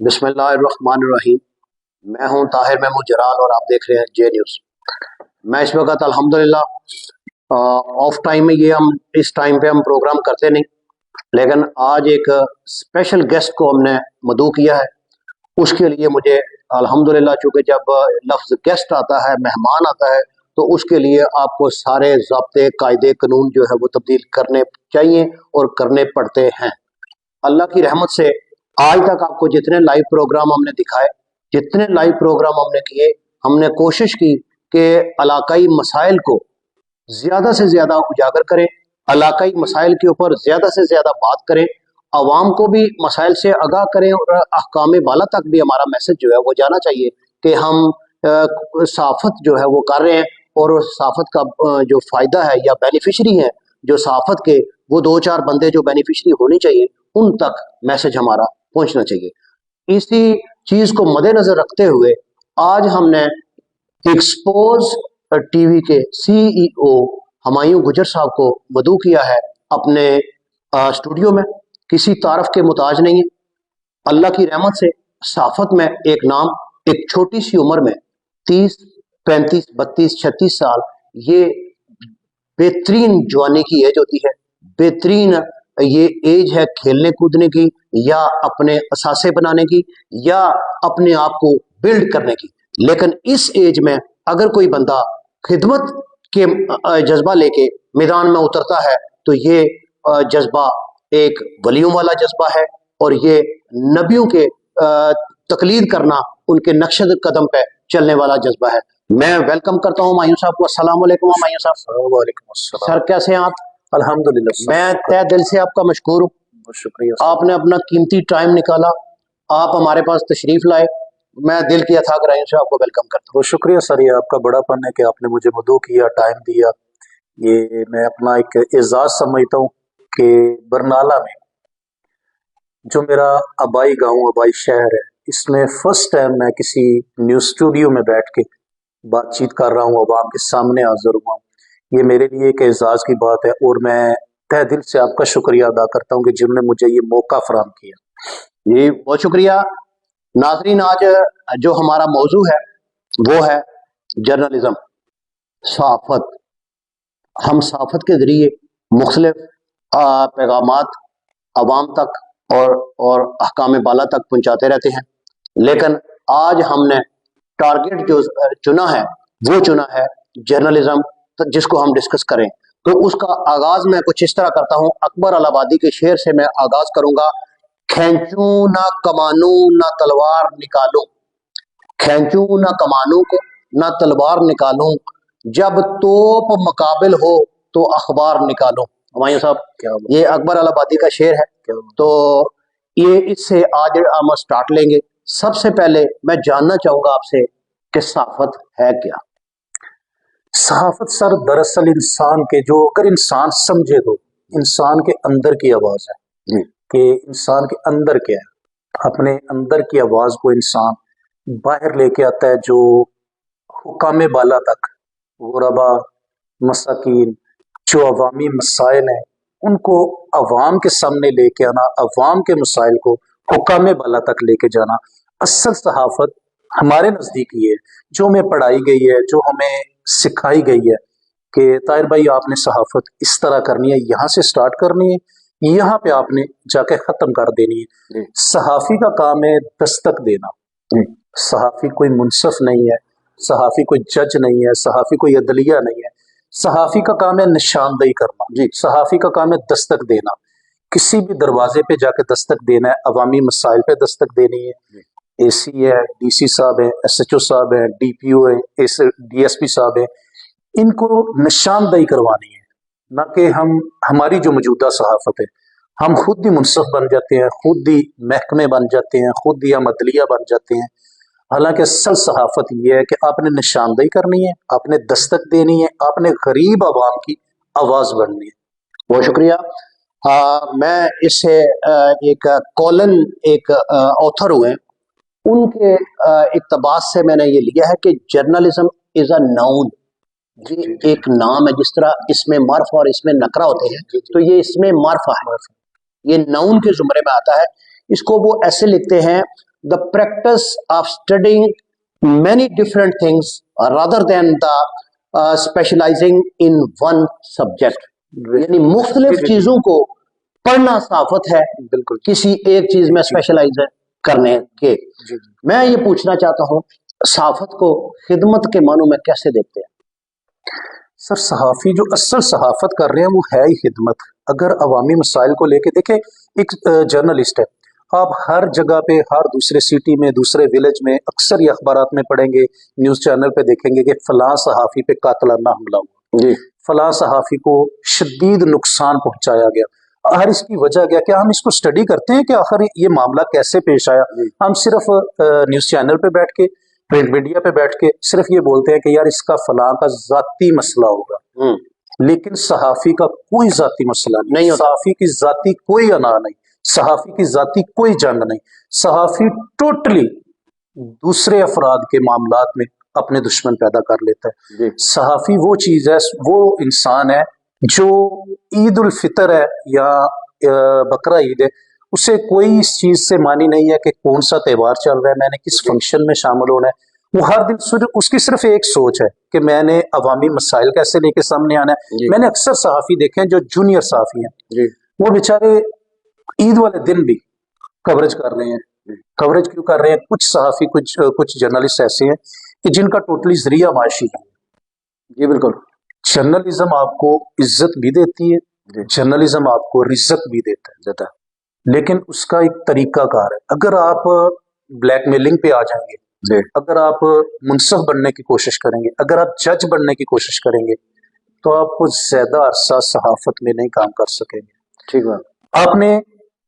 بسم اللہ الرحمن الرحیم۔ میں ہوں طاہر محمود جلال اور آپ دیکھ رہے ہیں جے نیوز۔ میں اس وقت الحمدللہ آف ٹائم میں ہم اس ٹائم پہ ہم پروگرام کرتے نہیں، لیکن آج ایک اسپیشل گیسٹ کو ہم نے مدعو کیا ہے۔ اس کے لیے مجھے الحمدللہ، چونکہ جب لفظ گیسٹ آتا ہے، مہمان آتا ہے، تو اس کے لیے آپ کو سارے ضابطے قاعدے قانون جو ہے وہ تبدیل کرنے چاہیے اور کرنے پڑتے ہیں۔ اللہ کی رحمت سے آج تک آپ کو جتنے لائیو پروگرام ہم نے دکھائے، جتنے لائیو پروگرام ہم نے کیے، ہم نے کوشش کی کہ علاقائی مسائل کو زیادہ سے زیادہ اجاگر کریں، علاقائی مسائل کے اوپر زیادہ سے زیادہ بات کریں، عوام کو بھی مسائل سے آگاہ کریں، اور احکام بالا تک بھی ہمارا میسج جو ہے وہ جانا چاہیے کہ ہم صحافت جو ہے وہ کر رہے ہیں، اور صحافت کا جو فائدہ ہے یا بینیفیشری ہیں جو صحافت کے، وہ دو چار بندے جو بینیفیشری ہونے چاہیے، ان تک میسج ہمارا پہنچنا چاہیے۔ اسی چیز کو مد نظر رکھتے ہوئے آج ہم نے ایکسپوز ٹی وی کے سی ای او ہمایوں گجر صاحب کو مدعو کیا ہے اپنے اسٹوڈیو میں۔ کسی تعارف کے محتاج نہیں ہے۔ اللہ کی رحمت سے صحافت میں ایک نام، ایک چھوٹی سی عمر میں 30 35 32 36 سال، یہ بہترین جوانی کی ایج ہوتی ہے، بہترین یہ ایج ہے کھیلنے کودنے کی، یا اپنے اثاثے بنانے کی، یا اپنے آپ کو بلڈ کرنے کی۔ لیکن اس ایج میں اگر کوئی بندہ خدمت کے جذبہ لے کے میدان میں اترتا ہے تو یہ جذبہ ایک ولیوں والا جذبہ ہے، اور یہ نبیوں کے تقلید کرنا، ان کے نقش قدم پہ چلنے والا جذبہ ہے۔ میں ویلکم کرتا ہوں ہمایوں صاحب کو۔ السلام علیکم ہمایوں صاحب۔ وعلیکم السلام سر کیسے ہیں آپ؟ الحمدللہ، میں تہ دل سے آپ کا مشکور ہوں۔ شکریہ۔ آپ نے اپنا قیمتی ٹائم نکالا، آپ ہمارے پاس تشریف لائے، میں دل کی اتھاگ رائوں سے آپ کو ویلکم کرتا ہوں۔ بہت شکریہ سر، یہ آپ کا بڑا پن ہے کہ آپ نے مجھے مدعو کیا، ٹائم دیا۔ یہ میں اپنا ایک اعزاز سمجھتا ہوں کہ برنالہ میں جو میرا آبائی گاؤں، آبائی شہر ہے، اس میں فرسٹ ٹائم میں کسی نیوز اسٹوڈیو میں بیٹھ کے بات چیت کر رہا ہوں، عوام کے سامنے حاضر ہوا ہوں۔ یہ میرے لیے ایک اعزاز کی بات ہے، اور میں تہ دل سے آپ کا شکریہ ادا کرتا ہوں کہ جن نے مجھے یہ موقع فراہم کیا۔ جی بہت شکریہ۔ ناظرین، آج جو ہمارا موضوع ہے وہ ہے جرنلزم، صحافت۔ ہم صحافت کے ذریعے مختلف پیغامات عوام تک اور احکام بالا تک پہنچاتے رہتے ہیں، لیکن آج ہم نے ٹارگٹ جو چنا ہے وہ چنا ہے جرنلزم، جس کو ہم ڈسکس کریں۔ تو اس کا آغاز میں کچھ اس طرح کرتا ہوں۔ اکبر الہ آبادی کے شعر سے میں آغاز کروں گا۔ کھینچوں نہ کمانوں نہ تلوار نکالوں، کھینچوں نہ کمانوں کو نہ تلوار نکالوں، جب توپ مقابل ہو تو اخبار نکالوں۔ ہمایوں صاحب، یہ اکبر الہ آبادی کا شعر ہے، تو یہ اس سے آج ہم سٹارٹ لیں گے۔ سب سے پہلے میں جاننا چاہوں گا آپ سے کہ صحافت ہے کیا؟ صحافت سر دراصل انسان کے، جو اگر انسان سمجھے تو انسان کے اندر کی آواز ہے، کہ انسان کے اندر کیا ہے۔ اپنے اندر کی آواز کو انسان باہر لے کے آتا ہے، جو حکام بالا تک، غربا، مساکین، جو عوامی مسائل ہیں ان کو عوام کے سامنے لے کے آنا، عوام کے مسائل کو حکام بالا تک لے کے جانا۔ اصل صحافت ہمارے نزدیک یہ ہے، جو ہمیں پڑھائی گئی ہے، جو ہمیں سکھائی گئی ہے کہ طاہر بھائی آپ نے صحافت اس طرح کرنی ہے، یہاں سے سٹارٹ کرنی ہے، یہاں پہ آپ نے جا کے ختم کر دینی ہے۔ صحافی کا کام ہے دستک دینا۔ صحافی کوئی منصف نہیں ہے، صحافی کوئی جج نہیں ہے، صحافی کوئی عدلیہ نہیں ہے۔ صحافی کا کام ہے نشاندہی کرنا، صحافی کا کام ہے دستک دینا، کسی بھی دروازے پہ جا کے دستک دینا ہے، عوامی مسائل پہ دستک دینی ہے۔ اے سی ہے، ڈی سی صاحب ہیں، ایس ایچ او صاحب ہیں، ڈی پی او ہیں، ڈی ایس پی صاحب ہیں، ان کو نشاندہی کروانی ہے، نہ کہ ہماری جو موجودہ صحافت ہے ہم خود ہی منصف بن جاتے ہیں، خود ہی محکمے بن جاتے ہیں، خود ہی ہم عدلیہ بن جاتے ہیں۔ حالانکہ اصل صحافت یہ ہے کہ آپ نے نشاندہی کرنی ہے، آپ نے دستک دینی ہے، آپ نے غریب عوام کی آواز بننی ہے۔ بہت شکریہ۔ میں اس سے ایک کولن ایک آتھر ہوئے، ان کے اقتباس سے میں نے یہ لیا ہے کہ جرنلزم از اے ناؤن، یہ ایک نام ہے۔ جس طرح اس میں معرف اور اس میں نکرہ ہوتے ہیں، تو یہ اس میں معرفہ ہے، یہ ناؤن کے زمرے میں آتا ہے۔ اس کو وہ ایسے لکھتے ہیں the practice of studying many different things rather than the specializing in one subject. یعنی مختلف چیزوں کو پڑھنا صحافت ہے, بالکل کسی ایک چیز میں اسپیشلائز کرنے کے. میں یہ پوچھنا چاہتا ہوں صحافت کو خدمت کے معنوں میں کیسے دیکھتے ہیں؟ سر صحافی جو اصل صحافت کر رہے ہیں وہ ہے ہی خدمت. اگر عوامی مسائل کو لے کے دیکھیں, ایک جرنلسٹ ہے, آپ ہر جگہ پہ, ہر دوسرے سٹی میں, دوسرے ولیج میں, اکثر یہ اخبارات میں پڑھیں گے, نیوز چینل پہ دیکھیں گے کہ فلاں صحافی پہ قاتلانہ حملہ ہوا, جی فلاں صحافی کو شدید نقصان پہنچایا گیا. آخر اس کی وجہ کیا؟ کہ ہم اس کو اسٹڈی کرتے ہیں کہ آخر یہ معاملہ کیسے پیش آیا. ہم صرف نیوز چینل پہ بیٹھ کے, پرنٹ میڈیا پہ بیٹھ کے صرف یہ بولتے ہیں کہ یار اس کا فلاں کا ذاتی مسئلہ ہوگا, لیکن صحافی کا کوئی ذاتی مسئلہ نہیں ہوتا. صحافی کی ذاتی کوئی انا نہیں, صحافی کی ذاتی کوئی جنگ نہیں. صحافی ٹوٹلی دوسرے افراد کے معاملات میں اپنے دشمن پیدا کر لیتا ہے. صحافی وہ چیز ہے, وہ انسان ہے جو عید الفطر ہے یا بقرہ عید ہے, اسے کوئی اس چیز سے مانی نہیں ہے کہ کون سا تہوار چل رہا ہے, میں نے کس فنکشن میں شامل ہونا ہے. وہ ہر دن اس کی صرف ایک سوچ ہے کہ میں نے عوامی مسائل کیسے لے کے سامنے آنا ہے. میں نے اکثر صحافی دیکھے ہیں جو جونیئر صحافی ہیں, وہ بیچارے عید والے دن بھی کوریج کر رہے ہیں. کوریج کیوں کر رہے ہیں؟ کچھ صحافی, کچھ جرنلسٹ ایسے ہیں کہ جن کا ٹوٹلی ذریعہ معاشی ہے. جی بالکل. جرنلزم آپ کو عزت بھی دیتی ہے, جرنلزم آپ کو رزق بھی دیتا ہے, لیکن اس کا ایک طریقہ کار ہے. اگر آپ بلیک میلنگ پہ آ جائیں گے, اگر آپ منصف بننے کی کوشش کریں گے, اگر آپ جج بننے کی کوشش کریں گے, تو آپ کو زیادہ عرصہ صحافت میں نہیں کام کر سکیں گے. ٹھیک ہے. آپ نے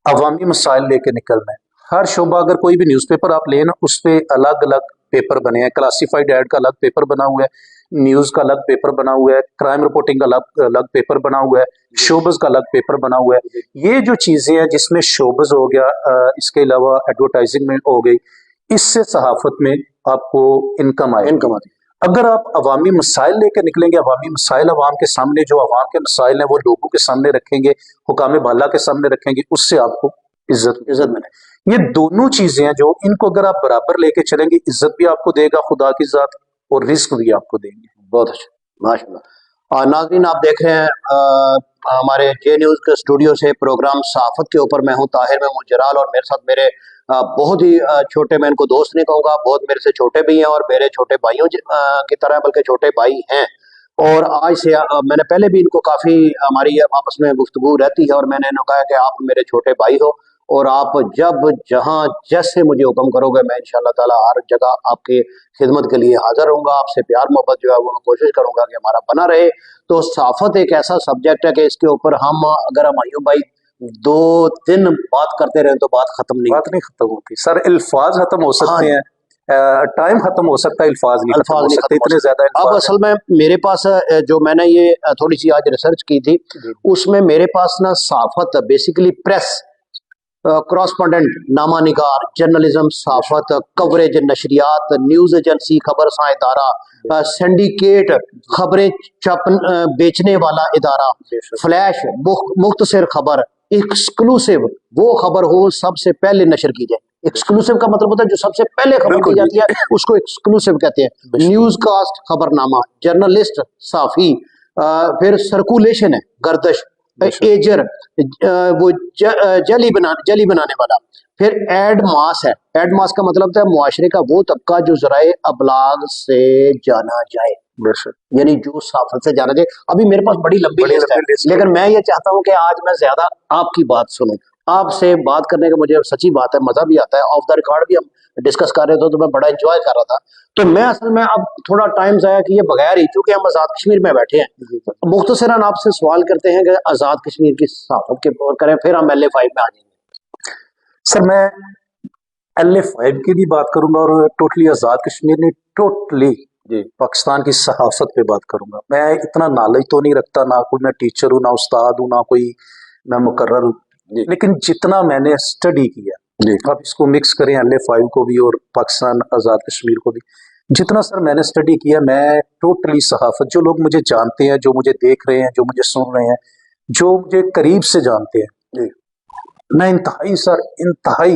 عوامی مسائل لے کے نکلنا ہے. ہر شعبہ, اگر کوئی بھی نیوز پیپر آپ لیں نا, اس پہ الگ الگ پیپر بنے ہیں. کلاسیفائڈ ایڈ کا الگ پیپر بنا ہوا ہے, نیوز کا الگ پیپر بنا ہوا ہے, کرائم رپورٹنگ کا الگ پیپر بنا ہوا ہے, شوبز کا الگ پیپر بنا ہوا ہے. یہ جو چیزیں ہیں جس میں شوبز ہو گیا, اس کے علاوہ ایڈورٹائزنگ میں ہو گئی, اس سے صحافت میں آپ کو انکم آئے. اگر آپ عوامی مسائل لے کے نکلیں گے, عوامی مسائل عوام کے سامنے, جو عوام کے مسائل ہیں وہ لوگوں کے سامنے رکھیں گے, حکام بالا کے سامنے رکھیں گے, اس سے آپ کو عزت ملے. یہ دونوں چیزیں ہیں جو ان کو اگر آپ برابر لے کے چلیں گے, عزت بھی آپ کو دے گا خدا کی ذات, اور رزق بھی آپ کو دیں گے. بہت اچھا, ماشاء اللہ. ناظرین آپ دیکھ رہے ہیں ہمارے جے نیوز کے اسٹوڈیو سے پروگرام صحافت کے اوپر. میں ہوں طاہر محمود جلال, اور میرے ساتھ میرے بہت ہی چھوٹے, میں ان کو دوست نہیں کہوں گا, بہت میرے سے چھوٹے بھی ہیں اور میرے چھوٹے بھائیوں کی طرح, بلکہ چھوٹے بھائی ہیں. اور آج سے میں نے پہلے بھی ان کو کافی ہماری آپس میں گفتگو رہتی ہے, اور میں نے انہوں کہا کہ آپ میرے چھوٹے بھائی ہو, اور آپ جب جہاں جیسے مجھے حکم کرو گے, میں انشاءاللہ تعالی ہر جگہ آپ کی خدمت کے لیے حاضر ہوں گا. آپ سے پیار محبت جو ہے وہ کوشش کروں گا کہ ہمارا بنا رہے. تو صحافت ایک ایسا سبجیکٹ ہے کہ اس کے اوپر اگر ہم ایوب بھائی 2 دن بات کرتے رہے تو بات نہیں ختم ہوتی. سر الفاظ ختم ہو سکتے ہیں, ٹائم ختم ہو سکتا ہے, الفاظ نہیں ختم ہو سکتے, اتنے زیادہ. اب اصل میں میرے پاس جو میں نے یہ تھوڑی سی آج ریسرچ کی تھی, اس میں میرے پاس نا صحافت بیسیکلی پریس, کراسپونڈنٹ, نامہ نگار, جرنلزم, صحافت, کوریج, نشریات, نیوز ایجنسی, خبر ساں ادارہ, سینڈیکیٹ, خبریں بیچنے والا ادارہ, فلیش, مختصر خبر, ایکسکلوسیو, وہ خبر ہو سب سے پہلے نشر کی جائے. ایکسکلوسیو کا مطلب ہوتا ہے جو سب سے پہلے خبر کی جاتی ہے, اس کو ایکسکلوسیو کہتے ہیں. نیوز کاسٹ, خبر نامہ, جرنلسٹ, صحافی, پھر سرکولیشن ہے, گردش, ایجر, وہ جلی بنانے والا, پھر ایڈ ماس ہے. ایڈ ماس کا مطلب ہے معاشرے کا وہ طبقہ جو ذرائع ابلاغ سے جانا جائے, یعنی جو صحافت سے جانا جائے. ابھی میرے پاس بڑی لمبی لسٹ ہے, لیکن میں یہ چاہتا ہوں کہ آج میں زیادہ آپ کی بات سنوں. آپ سے بات کرنے کا مجھے سچی بات ہے مزہ بھی آتا ہے. آف دا ریکارڈ بھی ہم ڈسکس کر رہے تھے تو میں بڑا انجوائے کر رہا تھا. تو میں اصل میں اب تھوڑا ٹائم ضائع کیے بغیر ہی, چونکہ ہم آزاد کشمیر میں بیٹھے ہیں, مختصراً آپ سے سوال کرتے ہیں کہ آزاد کشمیر کی صحافت کے اوپر کریں, پھر ہم LA5 میں آ جائیں گے. سر میں LA5 کی بھی بات کروں گا, اور ٹوٹلی آزاد کشمیر نہیں, ٹوٹلی پاکستان کی صحافت پہ بات کروں گا. میں اتنا نالج تو نہیں رکھتا, نہ کوئی میں ٹیچر ہوں, نہ استاد ہوں, نہ کوئی میں مقرر ہوں, لیکن جتنا میں نے اسٹڈی کیا, آپ اس کو مکس کریں LA5 کو بھی اور پاکستان آزاد کشمیر کو بھی, جتنا سر میں نے اسٹڈی کیا, میں ٹوٹلی صحافت, جو لوگ مجھے جانتے ہیں, جو مجھے دیکھ رہے ہیں, جو مجھے سن رہے ہیں, جو مجھے قریب سے جانتے ہیں, میں انتہائی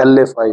LA5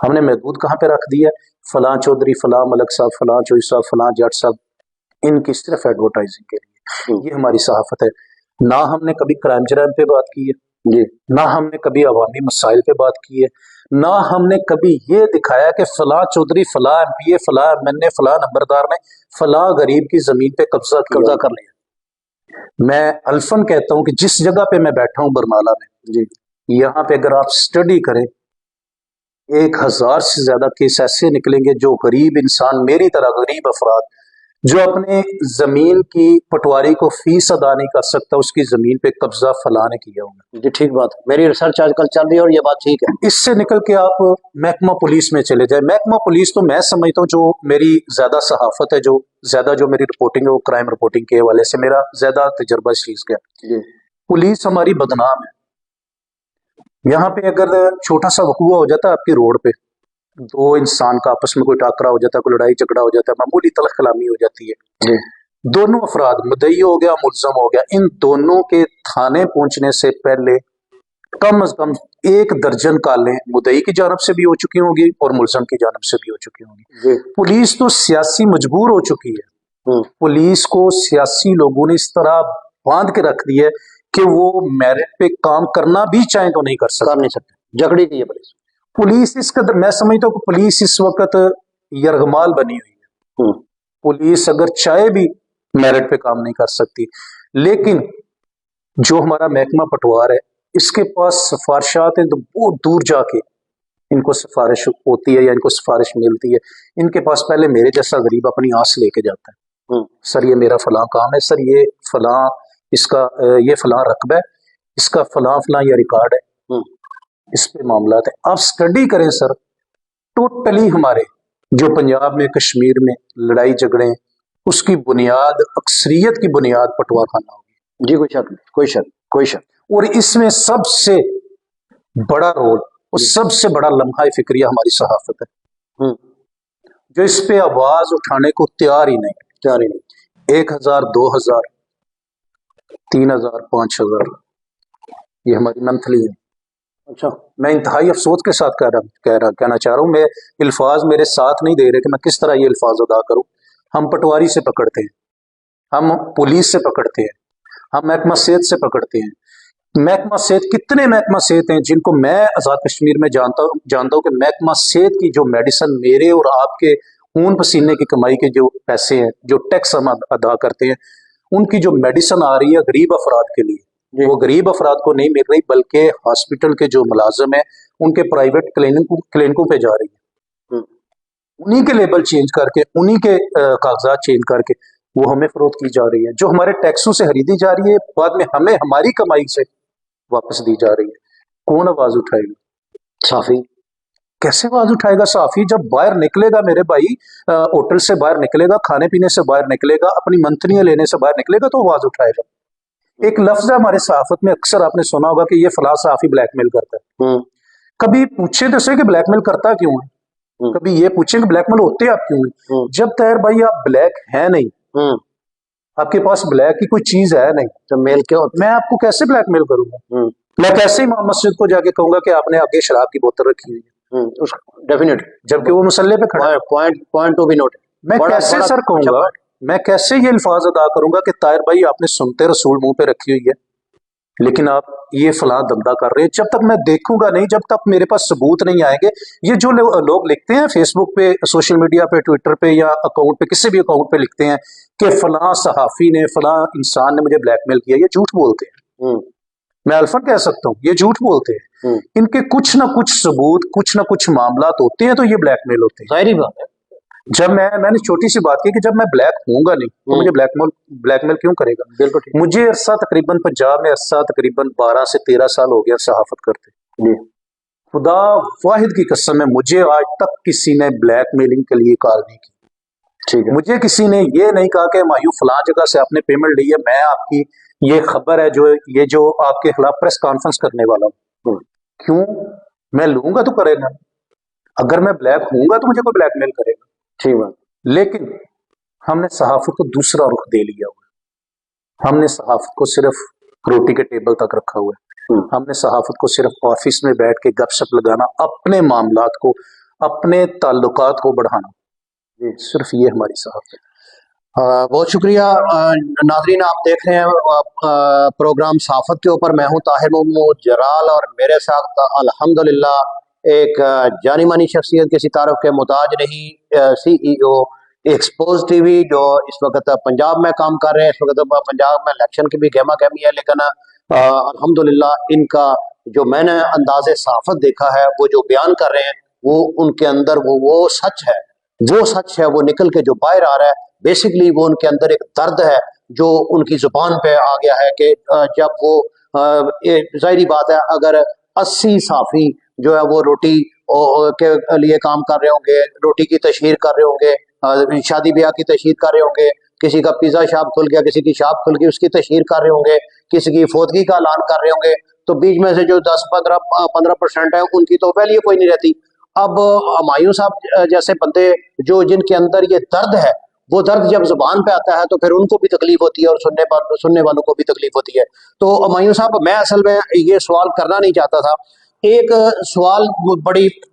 ہم نے محدود کہاں پہ رکھ دیا ہے؟ فلاں چودھری، فلاں ملک صاحب، فلاں چوئی صاحب، فلاں جٹ صاحب، ان کی صرف ایڈورٹائزنگ کے لیے یہ ہماری صحافت ہے۔ نہ ہم نے کبھی کرائم جرائم پہ بات کی ہے جی نہ ہم نے کبھی عوامی مسائل پہ بات کی ہے، نہ ہم نے کبھی یہ دکھایا کہ فلاں چودھری، فلاں ایم پی اے، فلاں ایم این اے، فلاں نمبردار نے فلاں غریب کی زمین پہ قبضہ کر لیا۔ میں الفن کہتا ہوں کہ جس جگہ پہ میں بیٹھا ہوں برمالہ میں، جی یہاں پہ اگر آپ سٹڈی کریں 1000 سے زیادہ کیس ایسے نکلیں گے جو غریب انسان، میری طرح غریب افراد جو اپنے زمین کی پٹواری کو فیس ادا نہیں کر سکتا، اس کی زمین پہ قبضہ فلاں نے کیا ہوگا۔ جی ٹھیک بات ہے، میری ریسرچ آج کل چل رہی ہے اور یہ بات ٹھیک ہے۔ اس سے نکل کے آپ محکمہ پولیس میں چلے جائیں۔ محکمہ پولیس تو میں سمجھتا ہوں جو میری زیادہ صحافت ہے، جو میری رپورٹنگ ہے، وہ کرائم رپورٹنگ کے حوالے سے میرا زیادہ تجربہ اس چیز کا ہے۔ جی پولیس ہماری بدنام ہے۔ یہاں پہ اگر چھوٹا سا وقوع ہو جاتا ہے آپ کی روڈ پہ، دو انسان کا آپس میں کوئی ٹاکرا ہو جاتا ہے، کوئی لڑائی جھگڑا ہو جاتا ہے، معمولی تلخ کلامی ہو جاتی ہے، جی دونوں افراد مدعی ہو گیا، ملزم ہو گیا، ان دونوں کے تھانے پہنچنے سے پہلے کم از کم 1 درجن کالیں مدعی کی جانب سے بھی ہو چکی ہوں گی اور ملزم کی جانب سے بھی ہو چکی ہوں گی۔ جی پولیس تو سیاسی مجبور ہو چکی ہے، پولیس کو سیاسی لوگوں نے اس طرح باندھ کے رکھ دی ہے کہ وہ میرٹ پہ کام کرنا بھی چاہیں تو نہیں کر کر نہیں سکتے، جھگڑی کی ہے پولیس۔ پولیس اس قدر، میں سمجھتا ہوں کہ پولیس اس وقت یرغمال بنی ہوئی ہے۔ پولیس اگر چاہے بھی میرٹ پہ کام نہیں کر سکتی، لیکن جو ہمارا محکمہ پٹوار ہے اس کے پاس سفارشات ہیں تو بہت دور جا کے ان کو سفارش ہوتی ہے یا ان کو سفارش ملتی ہے۔ ان کے پاس پہلے میرے جیسا غریب اپنی آس لے کے جاتا ہے، سر یہ میرا فلاں کام ہے، سر یہ فلاں، اس کا یہ فلاں رقبہ ہے، اس کا فلاں فلاں یہ ریکارڈ ہے، اس پہ معاملات ہیں۔ آپ سٹڈی کریں سر، ٹوٹلی ہمارے جو پنجاب میں، کشمیر میں لڑائی جھگڑے ہیں، اس کی بنیاد، اکثریت کی بنیاد پٹوا خانہ ہوگی۔ جی کوئی شک نہیں، کوئی شک۔ اور اس میں سب سے بڑا رول اور سب سے بڑا لمحہ فکریہ ہماری صحافت ہے، جو اس پہ آواز اٹھانے کو تیار ہی نہیں۔ 1000، 2000، 3000، 5000 یہ ہماری منتھلی ہے۔ اچھا، میں انتہائی افسوس کے ساتھ کہنا چاہ رہا ہوں، میں الفاظ میرے ساتھ نہیں دے رہے کہ میں کس طرح یہ الفاظ ادا کروں۔ ہم پٹواری سے پکڑتے ہیں، ہم پولیس سے پکڑتے ہیں، ہم محکمہ صحت سے پکڑتے ہیں۔ محکمہ صحت، کتنے محکمہ صحت ہیں جن کو میں آزاد کشمیر میں جانتا ہوں کہ محکمہ صحت کی جو میڈیسن میرے اور آپ کے خون پسینے کی کمائی کے جو پیسے ہیں، جو ٹیکس ہم ادا کرتے ہیں، ان کی جو میڈیسن آ رہی ہے غریب افراد کے لیے، وہ غریب افراد کو نہیں مل رہی، بلکہ ہاسپٹل کے جو ملازم ہیں ان کے پرائیویٹ کلینکوں پہ جا رہی ہے، انہی کے لیبل چینج کر کے، انہی کے کاغذات چینج کر کے وہ ہمیں فروخت کی جا رہی ہے، جو ہمارے ٹیکسوں سے خریدی جا رہی ہے، بعد میں ہمیں ہماری کمائی سے واپس دی جا رہی ہے۔ کون آواز اٹھائے گا؟ صحافی۔ کیسے آواز اٹھائے گا صحافی؟ جب باہر نکلے گا میرے بھائی، ہوٹل سے باہر نکلے گا، کھانے پینے سے باہر نکلے گا، اپنی منتھلیاں لینے سے باہر نکلے گا تو آواز اٹھائے گا۔ ایک لفظ ہے ہمارے صحافت میں، اکثر آپ نے سنا ہوگا کہ یہ فلاں صحافی بلیک میل کرتا ہے۔ کبھی پوچھیں تو صحیح کہ بلیک میل کرتا کیوں ہے؟ کبھی یہ پوچھیں کہ بلیک میل ہوتے آپ کیوں ہیں؟ جب طاہر بھائی آپ بلیک ہیں نہیں، آپ کے پاس بلیک کی کوئی چیز ہے نہیں، تو میل کیا ہوتا میں آپ کو کیسے بلیک میل کروں گا؟ میں کیسے امام مسجد کو جا کے کہوں گا کہ آپ نے آگے شراب کی بوتل رکھی ہوئی ہے، ڈیفینیٹ، جبکہ وہ مسئلے پہ کھڑا ہے؟ Point to be noted. میں کیسے سر کہوں گا، میں کیسے یہ الفاظ ادا کروں گا کہ طاہر بھائی آپ نے سنتے رسول منہ پہ رکھی ہوئی ہے لیکن آپ یہ فلاں دندہ کر رہے ہیں؟ جب تک میں دیکھوں گا نہیں، جب تک میرے پاس ثبوت نہیں آئیں گے، یہ جو لوگ لکھتے ہیں فیس بک پہ، سوشل میڈیا پہ، ٹویٹر پہ یا اکاؤنٹ پہ، کسی بھی اکاؤنٹ پہ لکھتے ہیں کہ فلاں صحافی نے، فلاں انسان نے مجھے بلیک میل کیا، یہ جھوٹ بولتے ہیں۔ میں الفن کہہ سکتا ہوں، یہ جھوٹ بولتے ہیں۔ ان کے کچھ نہ کچھ ثبوت، کچھ نہ کچھ معاملات ہوتے ہیں تو یہ بلیک میل ہوتے ہیں۔ ظاہری بات ہے۔ جب میں نے چھوٹی سی بات کی کہ جب میں بلیک ہوں گا نہیں تو مجھے بلیک میل کیوں کرے گا؟ بالکل ٹھیک۔ مجھے عرصہ تقریباً پنجاب میں عرصہ تقریباً 12 سے 13 سال ہو گیا صحافت کرتے۔ خدا واحد کی قسم ہے، مجھے آج تک کسی نے بلیک میلنگ کے لیے کال نہیں کی۔ ٹھیک ہے، مجھے کسی نے یہ نہیں کہا کہ مایو فلاں جگہ سے آپ نے پیمنٹ لی ہے، میں آپ کی یہ خبر ہے جو آپ کے خلاف پریس کانفرنس کرنے والا ہوں۔ کیوں؟ میں لوں گا تو کرے گا، اگر میں بلیک ہوں گا تو مجھے کوئی بلیک میل کرے گا۔ ٹھیک بات۔ لیکن ہم نے صحافت کو دوسرا رخ دے لیا ہوا، ہم نے صحافت کو صرف روٹی کے ٹیبل تک رکھا ہوا ہے، ہم نے صحافت کو صرف آفس میں بیٹھ کے گپ شپ لگانا، اپنے معاملات کو اپنے تعلقات کو بڑھانا، صرف یہ ہماری صحافت ہے۔ بہت شکریہ ناظرین، آپ دیکھ رہے ہیں پروگرام صحافت کے اوپر، میں ہوں طاہر محمود جرال، اور میرے ساتھ الحمدللہ ایک جانی مانی شخصیت کسی تعارف کے محتاج نہیں، سی ای او ایکسپوز ٹی وی، جو اس وقت پنجاب میں کام کر رہے ہیں۔ اس وقت پنجاب میں الیکشن کی بھی گہما گہمی ہے، لیکن الحمدللہ ان کا جو میں نے انداز صحافت دیکھا ہے، وہ جو بیان کر رہے ہیں، وہ ان کے اندر وہ سچ ہے، وہ سچ ہے، وہ نکل کے جو باہر آ رہا ہے۔ بیسکلی وہ ان کے اندر ایک درد ہے جو ان کی زبان پہ آ گیا ہے کہ جب وہ ظاہری بات ہے، اگر 80 صحافی جو ہے وہ روٹی کے لیے کام کر رہے ہوں گے، روٹی کی تشہیر کر رہے ہوں گے، شادی بیاہ کی تشہیر کر رہے ہوں گے، کسی کا پیزا شاپ کھل گیا، کسی کی شاپ کھل گئی، اس کی تشہیر کر رہے ہوں گے، کسی کی فوتگی کا اعلان کر رہے ہوں گے، تو بیچ میں سے جو 10-15% ہے ان کی تو ویلیو کوئی نہیں رہتی۔ اب ہمایوں صاحب جیسے بندے جو جن کے اندر یہ درد ہے، وہ درد جب زبان پہ آتا ہے تو پھر ان کو بھی تکلیف ہوتی ہے اور سننے والوں کو بھی تکلیف ہوتی ہے۔ تو ہمایوں صاحب، میں اصل میں یہ سوال کرنا نہیں چاہتا تھا، ایک سوال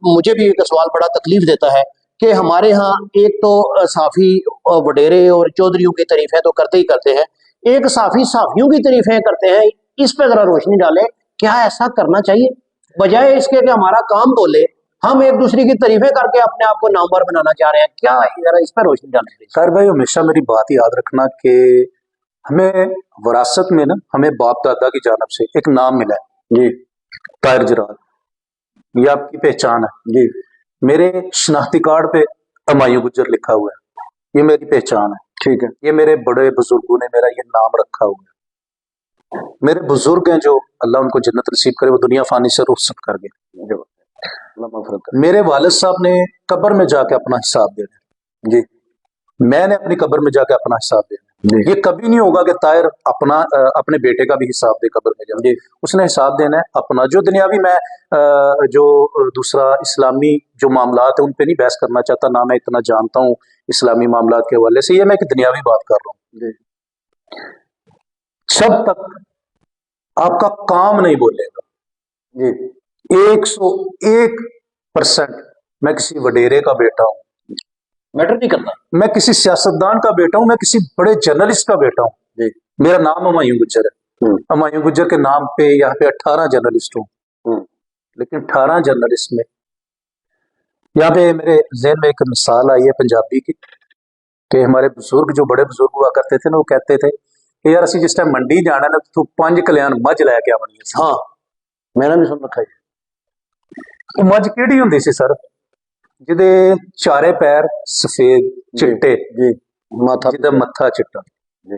مجھے بھی ایک سوال بڑا تکلیف دیتا ہے کہ ہمارے ہاں ایک تو صحافی وڈیرے اور چودھریوں کی تعریفیں تو کرتے ہی کرتے ہیں، ایک صحافی صحافیوں کی تعریفیں کرتے ہیں۔ اس پہ ذرا روشنی ڈالیں، کیا ایسا کرنا چاہیے؟ بجائے اس کے کہ ہمارا کام بولے، ہم ایک دوسرے کی تعریفیں کر کے اپنے آپ کو نامور بنانا چاہ رہے ہیں، کیا ذرا اس پہ روشنی ڈالیں؟ خیر بھائی، ہمیشہ میری بات یاد رکھنا کہ ہمیں وراثت میں نا، ہمیں باپ دادا کی جانب سے ایک نام ملا ہے جی، طاہر جرال، یہ آپ کی پہچان ہے جی۔ میرے شناختی کارڈ پہ ہمایوں گجر لکھا ہوا ہے، یہ میری پہچان ہے، ٹھیک ہے۔ یہ میرے بڑے بزرگوں نے میرا یہ نام رکھا ہوا ہے۔ میرے بزرگ ہیں جو اللہ ان کو جنت نصیب کرے، وہ دنیا فانی سے رخصت کر گئے۔ میرے والد صاحب نے قبر میں جا کے اپنا حساب دینا جی، میں نے اپنی قبر میں جا کے اپنا حساب دینا جی۔ یہ کبھی نہیں ہوگا کہ طاہر اپنے بیٹے کا بھی حساب دے قبر میں جا جی، اس نے حساب دینا ہے اپنا۔ جو دنیاوی میں جو دوسرا اسلامی جو معاملات ہیں ان پہ نہیں بحث کرنا چاہتا، نہ میں اتنا جانتا ہوں اسلامی معاملات کے حوالے سے، یہ میں ایک دنیاوی بات کر رہا ہوں جی۔ جب تک آپ کا کام نہیں بولے گا جی، 101% میں کسی وڈیرے کا بیٹا ہوں، میٹر نہیں کرتا، میں کسی سیاستدان کا بیٹا ہوں، میں کسی بڑے جرنلسٹ کا بیٹا ہوں جی، میرا نام ہمایوں گجر ہے، ہمایوں گجر کے نام پہ یہاں پہ 18 جرنلسٹ ہوں، لیکن 18 جرنلسٹ میں یہاں پہ میرے ذہن میں ایک مثال آئی ہے پنجابی کی کہ ہمارے بزرگ جو بڑے بزرگ ہوا کرتے تھے نا، وہ کہتے تھے کہ یار اسی جس ٹائم منڈی جانا نا تو 5 کلیان مجھ لے کے آونی ہے۔ ہاں میں نے بھی سن رکھا ہے۔ مجھ کیڑی ہوندی سی سر؟ جدے چارے پیر سفید چٹے جی، ماتھا جدے متھا چٹا جی،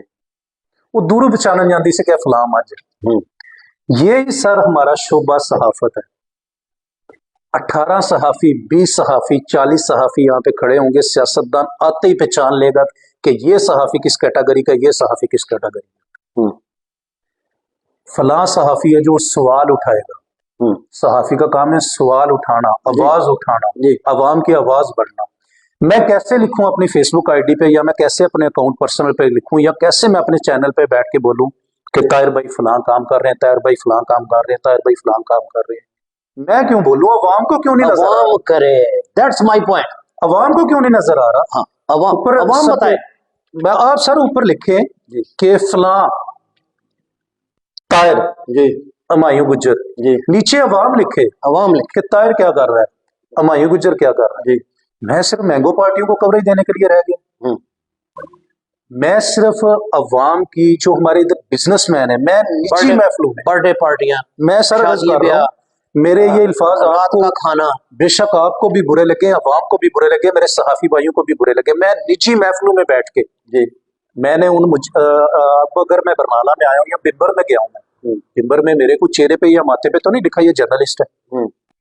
وہ دوروں پہچانا جاندی سے کہ فلاں مجھ۔ یہ سر ہمارا شعبہ صحافت ہے۔ 18 صحافی، 20 صحافی، 40 صحافی یہاں پہ کھڑے ہوں گے، سیاستدان آتے ہی پہچان لے گا کہ یہ صحافی کس کیٹیگری کا، یہ صحافی کس کیٹیگری کا۔ فلاں صحافی ہے جو سوال اٹھائے گا، صحافی کا کام ہے سوال اٹھانا، آواز اٹھانا، عوام کی آواز بڑھنا۔ میں کیسے لکھوں اپنی فیس بک آئی ڈی پہ، یا میں کیسے اپنے اکاؤنٹ پرسنل پہ لکھوں، یا کیسے میں اپنے چینل پہ بیٹھ کے بولوں کہ طاہر بھائی فلاں کام کر رہے ہیں، طاہر بھائی فلاں کام کر رہے ہیں، طاہر بھائی فلاں کام کر رہے ہیں؟ میں کیوں بولوں؟ عوام کو کیوں نہیں نظر آ رہا؟ کرے، دیٹس مائی پوائنٹ، عوام کو کیوں نہیں نظر آ رہا؟ ہاں عوام بتائے، آپ سر اوپر لکھیں کہ فلاں طاہر جی ہمایوں گجر جی، نیچے عوام لکھے، عوام لکھے کہ طاہر کیا کر رہا ہے، ہمایوں گجر کیا کر رہا ہے جی۔ میں صرف مینگو پارٹیوں کو کوریج دینے کے لیے رہ گیا، میں صرف عوام کی جو ہمارے ادھر بزنس مین ہے، میں نجی محفلوں میں برتھ ڈے پارٹیاں، میں سر عرض کر رہا ہوں، میرے یہ الفاظ رات کا کھانا، بے شک آپ کو بھی برے لگے، عوام کو بھی برے لگے، میرے صحافی بھائیوں کو بھی برے لگے، میں نجی محفلوں میں بیٹھ کے جی، میں نے اب اگر میں برنالہ میں آیا ہوں یا بمبر میں گیا ہوں، میں بمبر میں میرے کو چہرے پہ یا ماتھے پہ تو نہیں لکھا یہ جرنلسٹ ہے،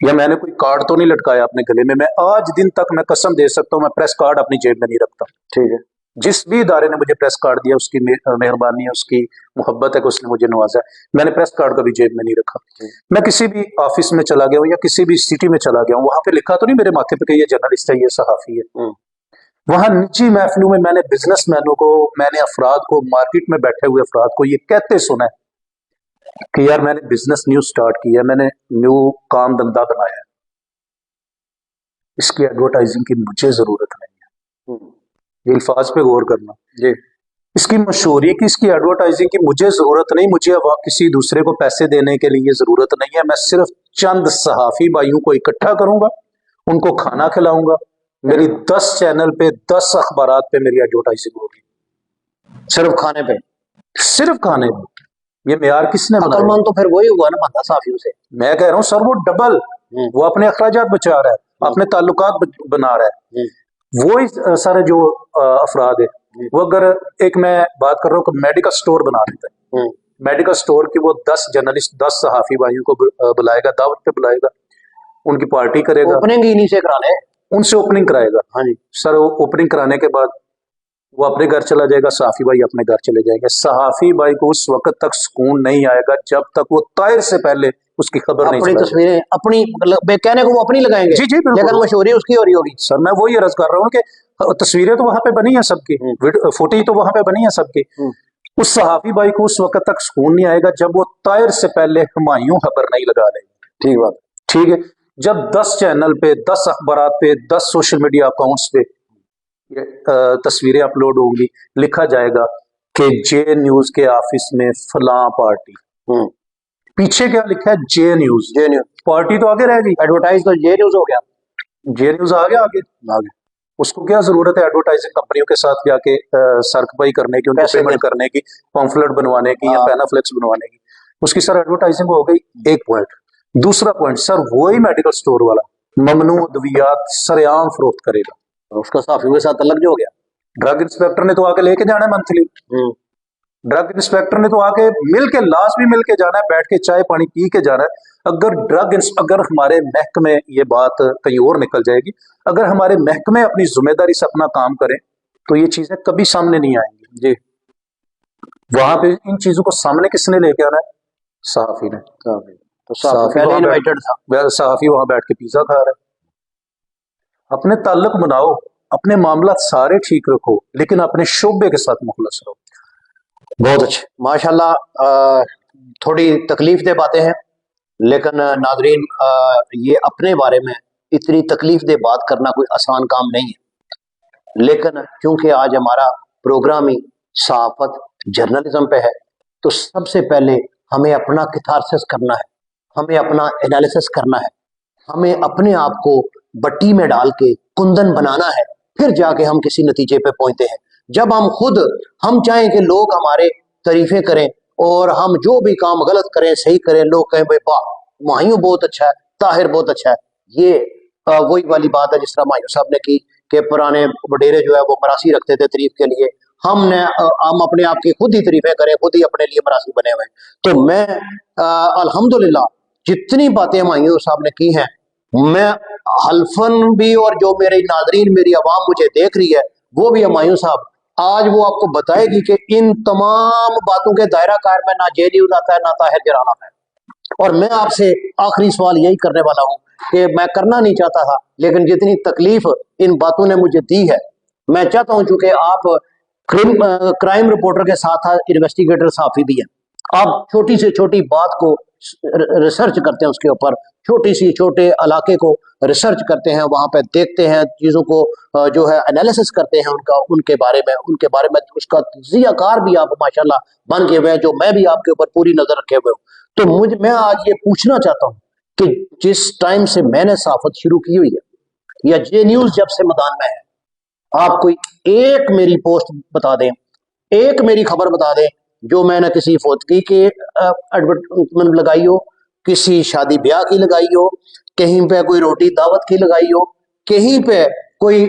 یا میں نے کوئی کارڈ تو نہیں لٹکایا اپنے گلے میں آج دن تک میں قسم دے سکتا ہوں میں پریس کارڈ اپنی جیب میں نہیں رکھتا، ٹھیک ہے۔ جس بھی ادارے نے مجھے پریس کارڈ دیا اس کی مہربانی ہے، اس کی محبت ہے کہ اس نے مجھے نوازا ہے، میں نے پریس کارڈ کبھی جیب میں نہیں رکھا۔ میں کسی بھی آفس میں چلا گیا ہوں یا کسی بھی سٹی میں چلا گیا ہوں، وہاں پہ لکھا تو نہیں میرے ماتھے پہ کہ یہ جرنلسٹ ہے، یہ صحافی ہے۔ وہاں نجی محفلوں میں میں نے بزنس مینوں کو، میں نے افراد کو، مارکیٹ میں بیٹھے ہوئے افراد کو یہ کہتے سنا ہے کہ یار میں نے بزنس نیو سٹارٹ کیا ہے، میں نے نیو کام دھندا بنایا ہے، اس کی ایڈورٹائزنگ کی مجھے ضرورت نہیں ہے. یہ الفاظ پہ غور کرنا. جی. اس کی مشہوری کی، اس کی ایڈورٹائزنگ کی مجھے ضرورت نہیں. مجھے کسی دوسرے کو پیسے دینے کے لیے ضرورت نہیں ہے. میں صرف چند صحافی بھائیوں کو اکٹھا کروں گا، ان کو کھانا کھلاؤں گا. میری 10 چینل پہ 10 اخبارات پہ میری ایڈورٹائزنگ ہوگی. صرف کھانے پہ، صرف کھانے پہ. یہ معیار کس نے عقل بنایا؟ مند تو پھر وہی ہوا نا مندہ صحافیوں سے. میں کہہ رہا ہوں سر وہ ڈبل، وہ اپنے اخراجات بچا رہا ہے، اپنے تعلقات بنا رہا ہے. وہ سارے جو افراد ہیں، وہ اگر ایک میں بات کر رہا ہوں کہ میڈیکل سٹور بنا لیتا ہے، میڈیکل سٹور کی وہ 10 جرنلسٹ 10 صحافی بھائیوں کو بلائے گا، دعوت پہ بلائے گا، ان کی پارٹی کرے گا، اوپننگ ہی نہیں سے کرانے، ان سے اوپننگ کرائے گا. ہاں جی سر وہ اوپننگ کرانے کے بعد وہ اپنے گھر چلا جائے گا، صحافی بھائی اپنے گھر چلے جائیں گے. صحافی بھائی کو اس وقت تک سکون نہیں آئے گا جب تک وہ طائر سے پہلے اس کی خبر نہیں اپنی چلائے گا. تصویریں اپنی کہنے کو وہ اپنی لگائیں گے، جی جی بالکل. لیکن مشہوری اس کی ہو رہی ہوگی. سر میں وہی عرض کر رہا ہوں کہ تصویریں تو وہاں پہ بنی ہیں سب کی، فوٹیج تو وہاں پہ بنی ہیں سب کی. اس صحافی بھائی کو اس وقت تک سکون نہیں آئے گا جب وہ طائر سے پہلے ہمایوں خبر نہیں لگا لے گا. ٹھیک بات. ٹھیک ہے. جب 10 چینل پہ 10 اخبارات پہ 10 سوشل میڈیا اکاؤنٹس پہ تصویریں اپلوڈ ہوں گی، لکھا جائے گا کہ جے نیوز کے آفس میں فلاں پارٹی، پیچھے کیا لکھا ہے؟ جے نیوز. جے نیوز پارٹی تو آگے رہ گئی، ایڈورٹائز تو جے نیوز ہو گیا. جے نیوز آگے آگے. اس کو کیا ضرورت ہے ایڈورٹائزنگ کمپنیوں کے ساتھ جا کے سرکپائی کرنے کی، ان کو پیمنٹ کرنے کی، پمفلٹ بنوانے کی یا پینافلیکس بنوانے کی. اس کی سر ایڈورٹائزنگ ہو گئی. ایک پوائنٹ. دوسرا پوائنٹ سر وہی میڈیکل سٹور والا ممنوع ادویات سریعام فروخت کرے گا. اس کا صحافیوں کے ساتھ الگ جو ہو گیا. ڈرگ انسپیکٹر نے تو آ کے لے کے جانا ہے منتھلی. ڈرگ انسپیکٹر نے تو آ کے مل کے لاش بھی مل کے جانا ہے، بیٹھ کے چائے پانی پی کے جانا ہے. اگر ہمارے محکمے، یہ بات کہیں اور نکل جائے گی، اگر ہمارے محکمے اپنی ذمہ داری سے اپنا کام کریں تو یہ چیزیں کبھی سامنے نہیں آئیں گی. جی. وہاں پہ ان چیزوں کو سامنے کس نے لے کے آنا ہے؟ صحافی نے. تو صحافی پہلے انوائٹڈ تھا. صحافی وہاں بیٹھ کے پیزا کھا رہا ہے. اپنے تعلق بناؤ، اپنے معاملات سارے ٹھیک رکھو، لیکن اپنے شعبے کے ساتھ مخلص رہو. بہت اچھے ماشاءاللہ. تھوڑی تکلیف دہ باتیں ہیں، لیکن ناظرین یہ اپنے بارے میں اتنی تکلیف دہ بات کرنا کوئی آسان کام نہیں ہے، لیکن کیونکہ آج ہمارا پروگرام ہی صحافت جرنلزم پہ ہے تو سب سے پہلے ہمیں اپنا کتھارسس کرنا ہے، ہمیں اپنا انالیسس کرنا ہے، ہمیں اپنے آپ کو بٹی میں ڈال کے کندن بنانا ہے، پھر جا کے ہم کسی نتیجے پہ پہنچتے ہیں. جب ہم چاہیں کہ لوگ ہمارے تعریفیں کریں اور ہم جو بھی کام غلط کریں صحیح کریں، لوگ کہیں بھائی واہ مایوں بہت اچھا ہے، طاہر بہت اچھا ہے. یہ وہی والی بات ہے جس طرح مایوں صاحب نے کی کہ پرانے وڈیرے جو ہے وہ مراسی رکھتے تھے تعریف کے لیے. ہم اپنے آپ کی خود ہی تعریفیں کریں، خود ہی اپنے لیے مراسی بنے ہوئے. تو میں الحمدللہ جتنی باتیں مایوں صاحب نے کی ہیں، میں حلفن بھی اور جو میرے ناظرین میری عوام مجھے دیکھ رہی ہے وہ بھی ہمایوں صاحب آج وہ آپ کو بتائے گی کہ ان تمام باتوں کے دائرہ کار میں نہ جے نیوز آتا ہے نہ طاہر جران آتا ہے. اور میں آپ سے آخری سوال یہی کرنے والا ہوں کہ میں کرنا نہیں چاہتا تھا، لیکن جتنی تکلیف ان باتوں نے مجھے دی ہے، میں چاہتا ہوں چونکہ آپ کرائم رپورٹر کے ساتھ انویسٹیگیٹر صحافی بھی ہیں، آپ چھوٹی سے چھوٹی بات کو ریسرچ کرتے ہیں، اس کے اوپر چھوٹی سی چھوٹے علاقے کو ریسرچ کرتے ہیں، وہاں پہ دیکھتے ہیں چیزوں کو جو ہے انالیسس کرتے ہیں ان کے بارے میں اس کا تجزیہ کار بھی آپ ماشاءاللہ بن کے ہوئے ہیں، جو میں بھی آپ کے اوپر پوری نظر رکھے ہوئے ہوں. تو میں آج یہ پوچھنا چاہتا ہوں کہ جس ٹائم سے میں نے صحافت شروع کی ہوئی ہے یا جے نیوز جب سے میدان میں ہے، آپ کوئی ایک میری پوسٹ بتا دیں، ایک میری خبر بتا دیں جو میں نے کسی فوتگی کی ایڈورٹائزمنٹ لگائی ہو، کسی شادی بیاہ کی لگائی ہو، کہیں پہ کوئی روٹی دعوت کی لگائی ہو، کہیں پہ کوئی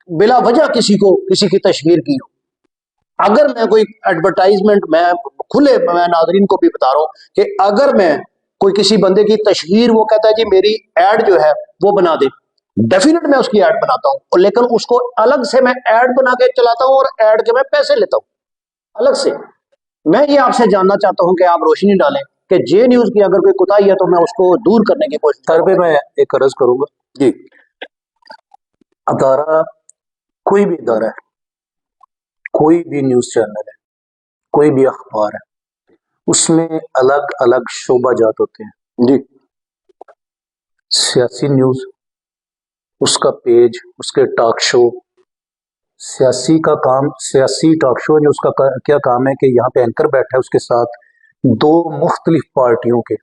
بلا وجہ کسی کی تشہیر کی ہو. اگر میں کوئی ایڈورٹائزمنٹ میں ناظرین کو بھی بتا رہا ہوں کہ اگر میں کوئی کسی بندے کی تشہیر، وہ کہتا ہے جی میری ایڈ جو ہے وہ بنا دے، ڈیفینیٹ میں اس کی ایڈ بناتا ہوں، لیکن اس کو الگ سے میں ایڈ بنا کے چلاتا ہوں اور ایڈ کے میں پیسے لیتا ہوں الگ سے. میں یہ آپ سے جاننا چاہتا ہوں کہ آپ روشنی ڈالیں کہ جے نیوز کی اگر کوئی کوتاہی ہے تو میں اس کو دور کرنے کی کوشش سر پہ میں ایک عرض کروں گا. جی. ادارہ کوئی بھی ادارہ ہے، کوئی بھی نیوز چینل ہے، کوئی بھی اخبار ہے، اس میں الگ الگ شعبہ جات ہوتے ہیں. جی. سیاسی نیوز، اس کا پیج، اس کے ٹاک شو، سیاسی کا کام، سیاسی ٹاک شو جو اس کا کیا کام ہے کہ یہاں پہ اینکر بیٹھا ہے، اس کے ساتھ دو مختلف پارٹیوں کے،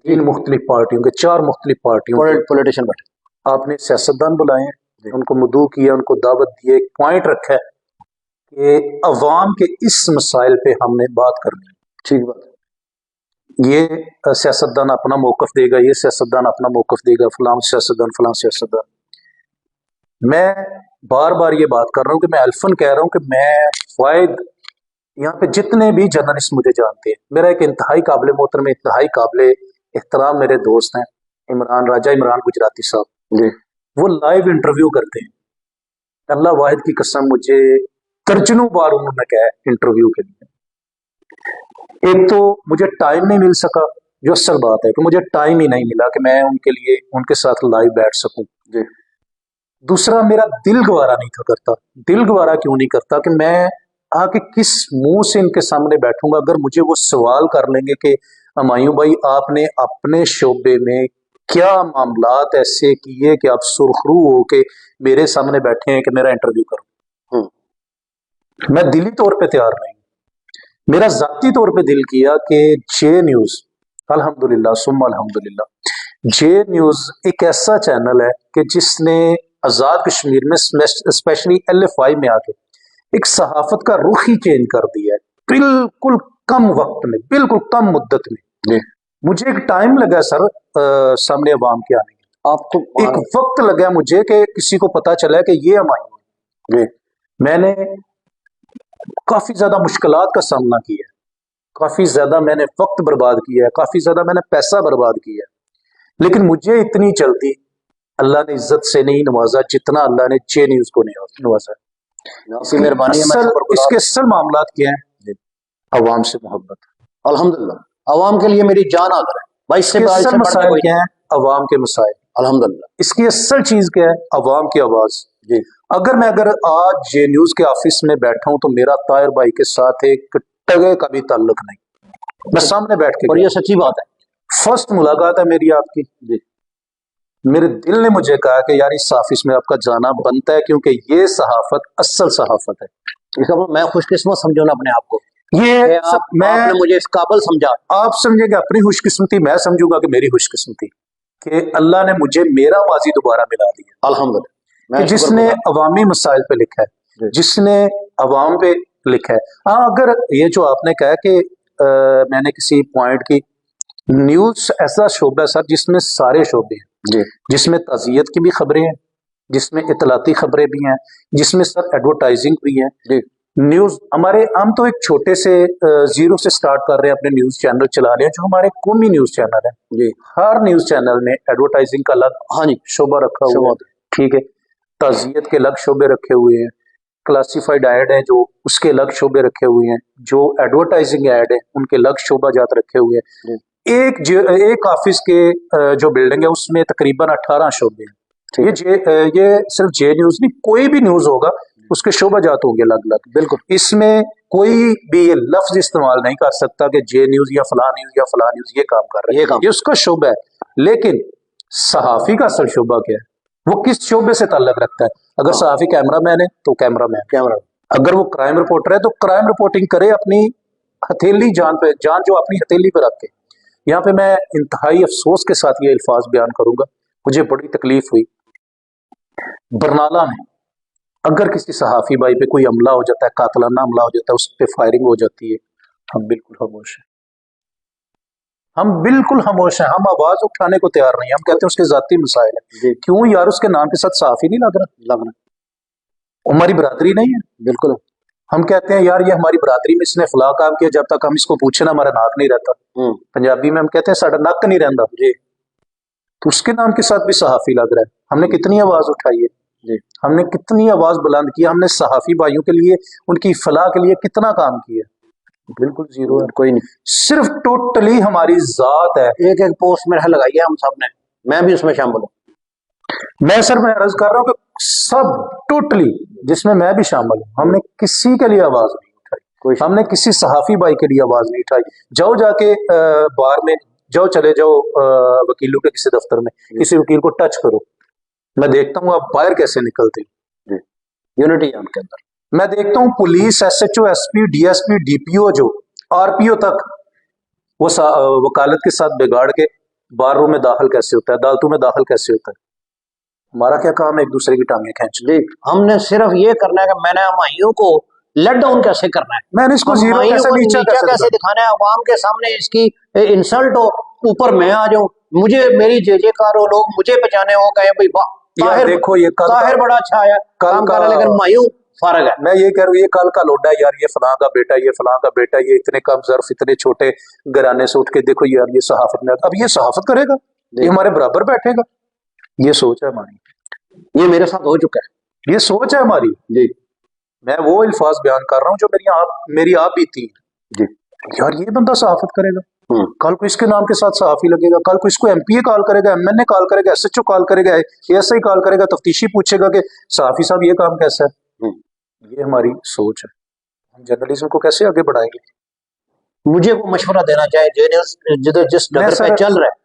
تین مختلف پارٹیوں کے، چار مختلف پارٹیوں کے پولیٹیشین بیٹھے، آپ نے سیاستدان بلائے ہیں، ان کو مدعو کیا، ان کو دعوت دی، ایک پوائنٹ رکھا ہے کہ عوام کے اس مسائل پہ ہم نے بات کرنی ہے۔ ٹھیک بات ہے۔ یہ سیاستدان اپنا موقف دے گا، یہ سیاستدان اپنا موقف دے گا، فلاں سیاستدان فلاں سیاستدان۔ میں بار بار یہ بات کر رہا ہوں کہ میں الفن کہہ رہا ہوں کہ میں فائد یہاں پہ جتنے بھی جرنلسٹ مجھے جانتے ہیں، میرا ایک انتہائی قابل محترم، انتہائی قابل احترام میرے دوست ہیں عمران راجہ، عمران گجراتی صاحب جی، وہ لائیو انٹرویو کرتے ہیں۔ اللہ واحد کی قسم، مجھے درجنوں بار انہوں نے کہا ہے انٹرویو کے لیے، ایک تو مجھے ٹائم نہیں مل سکا، جو اصل بات ہے کہ مجھے ٹائم ہی نہیں ملا کہ میں ان کے لیے ان کے ساتھ لائیو بیٹھ سکوں۔ جی، دوسرا میرا دل گوارا نہیں تھا کرتا، دل گوارا کیوں نہیں کرتا کہ میں آ کے کس منہ سے ان کے سامنے بیٹھوں گا، اگر مجھے وہ سوال کر لیں گے کہ ہمایوں بھائی آپ نے اپنے شعبے میں کیا معاملات ایسے کیے کہ آپ سرخرو ہو کے میرے سامنے بیٹھے ہیں کہ میرا انٹرویو کرو، میں دلی طور پہ تیار نہیں ہوں۔ میرا ذاتی طور پہ دل کیا کہ جے نیوز، الحمدللہ ثم الحمدللہ، جے نیوز ایک ایسا چینل ہے کہ جس نے آزاد کشمیر میں اسپیشلی LFI میں آ کے ایک صحافت کا رخ ہی چینج کر دیا ہے، بالکل کم وقت میں، بالکل کم مدت میں۔ جی، مجھے ایک ٹائم لگا سر سامنے عوام کے آنے میں، آپ کو ایک وقت لگا مجھے کہ کسی کو پتا چلا کہ یہ ہمایوں ہے۔ جی، میں نے کافی زیادہ مشکلات کا سامنا کیا ہے، کافی زیادہ میں نے وقت برباد کیا ہے، کافی زیادہ میں نے پیسہ برباد کیا ہے، لیکن مجھے اتنی جلدی اللہ نے عزت سے نہیں نوازا جتنا اللہ نے جے نیوز کو نوازا۔ آپ کی مہربانی ہے، میں شکر اس گزار کے اصل معاملات کیا ہیں؟ عوام سے محبت۔ ہوں۔ الحمدللہ عوام کے لیے میری جان آدر ہے بھائی، اس اس سے کے بڑھ اصل کے مسائل کوئی کیا ہیں؟ عوام کے مسائل۔ الحمدللہ اس کی اصل چیز کیا ہے؟ عوام کی آواز۔ جی، اگر آج جے نیوز کے آفس میں بیٹھا ہوں تو میرا طاہر بھائی کے ساتھ ایک ٹگے کا بھی تعلق نہیں، میں سامنے بیٹھ کے اور یہ سچی بات ہے۔ فرسٹ ملاقات ہے میری آپ کی، جی، میرے دل نے مجھے کہا کہ یار اس آفس میں آپ کا جانا بنتا ہے، کیونکہ یہ صحافت اصل صحافت ہے۔ اس کا مطلب میں خوش قسمت سمجھوں نا اپنے آپ کو یہ کہ آپ نے مجھے اس قابل سمجھا۔ آپ سمجھیں گے اپنی خوش قسمتی، میں سمجھوں گا کہ میری خوش قسمتی کہ اللہ نے مجھے میرا ماضی دوبارہ ملا دیا، الحمدللہ کہ میں جس شکر نے گزار عوامی مسائل پہ لکھا ہے، جس نے عوام پہ لکھا ہے۔ ہاں اگر یہ جو آپ نے کہا کہ میں نے کسی پوائنٹ کی، نیوز ایسا شعبہ ہے سر جس میں سارے شعبے ہیں، جی، جس میں تعزیت کی بھی خبریں ہیں، جس میں اطلاعاتی خبریں بھی ہیں، جس میں سر ایڈورٹائزنگ بھی ہے۔ جی، نیوز ہمارے ہم تو ایک چھوٹے سے زیرو سے سٹارٹ کر رہے ہیں، اپنے نیوز چینل چلا رہے ہیں جو ہمارے قومی نیوز چینل ہیں۔ جی، ہر نیوز چینل نے ایڈورٹائزنگ کا الگ ہاں جی، شعبہ رکھا ہوا شعبہ ہے، ٹھیک ہے، تعزیت کے الگ شعبے رکھے ہوئے ہیں، کلاسیفائڈ ایڈ ہیں جو اس کے الگ شعبے رکھے ہوئے ہیں، جو ایڈورٹائزنگ ایڈ ہیں ان کے الگ شعبہ جات رکھے ہوئے ہیں۔ جی، ایک آفس کے جو بلڈنگ ہے اس میں تقریباً 18 شعبے ہیں۔ یہ صرف جے نیوز نہیں، کوئی بھی نیوز ہوگا اس کے شعبہ جات ہوں گے الگ الگ، بالکل اس میں کوئی بھی یہ لفظ استعمال نہیں کر سکتا کہ جے نیوز یا فلاں نیوز یا فلاں نیوز یہ کام کر رہے ہیں، یہ اس کا شعبہ ہے۔ لیکن صحافی کا اصل شعبہ کیا ہے؟ وہ کس شعبے سے تعلق رکھتا ہے؟ اگر صحافی کیمرہ مین ہے تو کیمرہ مین، اگر وہ کرائم رپورٹر ہے تو کرائم رپورٹنگ کرے اپنی ہتھیلی جان پہ، جان جو اپنی ہتھیلی پہ رکھ کے۔ یہاں پہ میں انتہائی افسوس کے ساتھ یہ الفاظ بیان کروں گا، مجھے بڑی تکلیف ہوئی برنالہ میں اگر کسی صحافی بھائی پہ کوئی حملہ ہو جاتا ہے، قاتلانہ حملہ ہو جاتا ہے، اس پہ فائرنگ ہو جاتی ہے، ہم بالکل خاموش ہیں، ہم بالکل خاموش ہیں، ہم آواز اٹھانے کو تیار نہیں، ہم کہتے ہیں اس کے ذاتی مسائل ہیں۔ کیوں یار؟ اس کے نام کے ساتھ صحافی نہیں لگ رہا، ہماری برادری نہیں ہے؟ بالکل ہم کہتے ہیں یار یہ ہماری برادری میں اس نے فلاں کام کیا، جب تک ہم اس کو پوچھیں نا ہمارا ناک نہیں رہتا۔ پنجابی میں ہم کہتے ہیں ساڈا نک نہیں رہتا، جی، تو اس کے نام کے ساتھ بھی صحافی لگ رہا ہے۔ ہم نے کتنی آواز اٹھائی ہے، جی، ہم نے کتنی آواز بلند کی، ہم نے صحافی بھائیوں کے لیے، ان کی فلاح کے لیے کتنا کام کیا؟ بالکل زیرو ہے، کوئی نہیں۔ صرف ٹوٹلی ہماری ذات ہے۔ ایک ایک پوسٹ میرا لگائی ہے ہم سب نے، میں بھی اس میں شامل ہوں۔ میں سر میں عرض کر رہا ہوں کہ سب ٹوٹلی، جس میں میں بھی شامل ہوں، ہم نے کسی کے لیے آواز نہیں اٹھائی، ہم نے کسی صحافی بھائی کے لیے آواز نہیں اٹھائی۔ جاؤ جا کے بار میں جاؤ، چلے جاؤ وکیلوں کے کسی دفتر میں، کسی وکیل کو ٹچ کرو، میں دیکھتا ہوں آپ باہر کیسے نکلتے ہیں، یونٹی ہے ان کے اندر. میں دیکھتا ہوں police, S H O, S P, D S P, D P O, جو آر پی او تک وہ وکالت کے ساتھ بگاڑ کے باروں میں داخل کیسے ہوتا ہے، عدالتوں میں داخل کیسے ہوتا ہے. ہمارا کیا کام ہے؟ ایک دوسرے کی ٹانگیں کھینچنا. جی ہم نے صرف یہ کرنا ہے کہ میں نے ہمایوں کو لیٹ ڈاؤن کیسے کرنا ہے، میں نے اس کو زیرو ہمایوں کیسے کو نیچا نیچا کیسے دکھانا ہے، عوام کے سامنے اس کی انسلٹ ہو، اوپر میں آ جاؤں، مجھے میری جے جے کار ہو، لوگ مجھے پہچانے ہو، کہیں بھائی واہ یار طاہر، دیکھو یہ کل طاہر بڑا اچھا آیا کام کر رہا ہے، لیکن ہمایوں فارغ ہے. میں یہ کہہ رہا ہوں، یہ کل کا لوڈا ہے یار، یہ فلاں کا بیٹا، یہ فلاں کا بیٹا، یہ اتنے کم ظرف، اتنے چھوٹے گھرانے سے اٹھ کے دیکھو یار یہ صحافت میں. اب یہ صحافت کرے گا، یہ ہمارے برابر بیٹھے گا. یہ سوچ ہے ہماری، یہ میرے ساتھ ہو چکا ہے. یہ سوچ ہے ہماری. جی میں وہ الفاظ بیان کر رہا ہوں جو میری آپ بھی تھی. جی یار یہ بندہ صحافت کرے گا، کل کو اس کے نام کے ساتھ صحافی لگے گا، کل کو اس کو ایم پی اے کال کرے گا، ایم این اے کال کرے گا، ایس ایچ او کال کرے گا، ایس آئی کال کرے گا، تفتیشی پوچھے گا کہ صحافی صاحب یہ کام کیسا ہے. یہ ہماری سوچ ہے. ہم جرنلزم کو کیسے آگے بڑھائیں گے؟ مجھے وہ مشورہ دینا چاہے جے نیوز جس ڈگر پہ چل رہا ہے،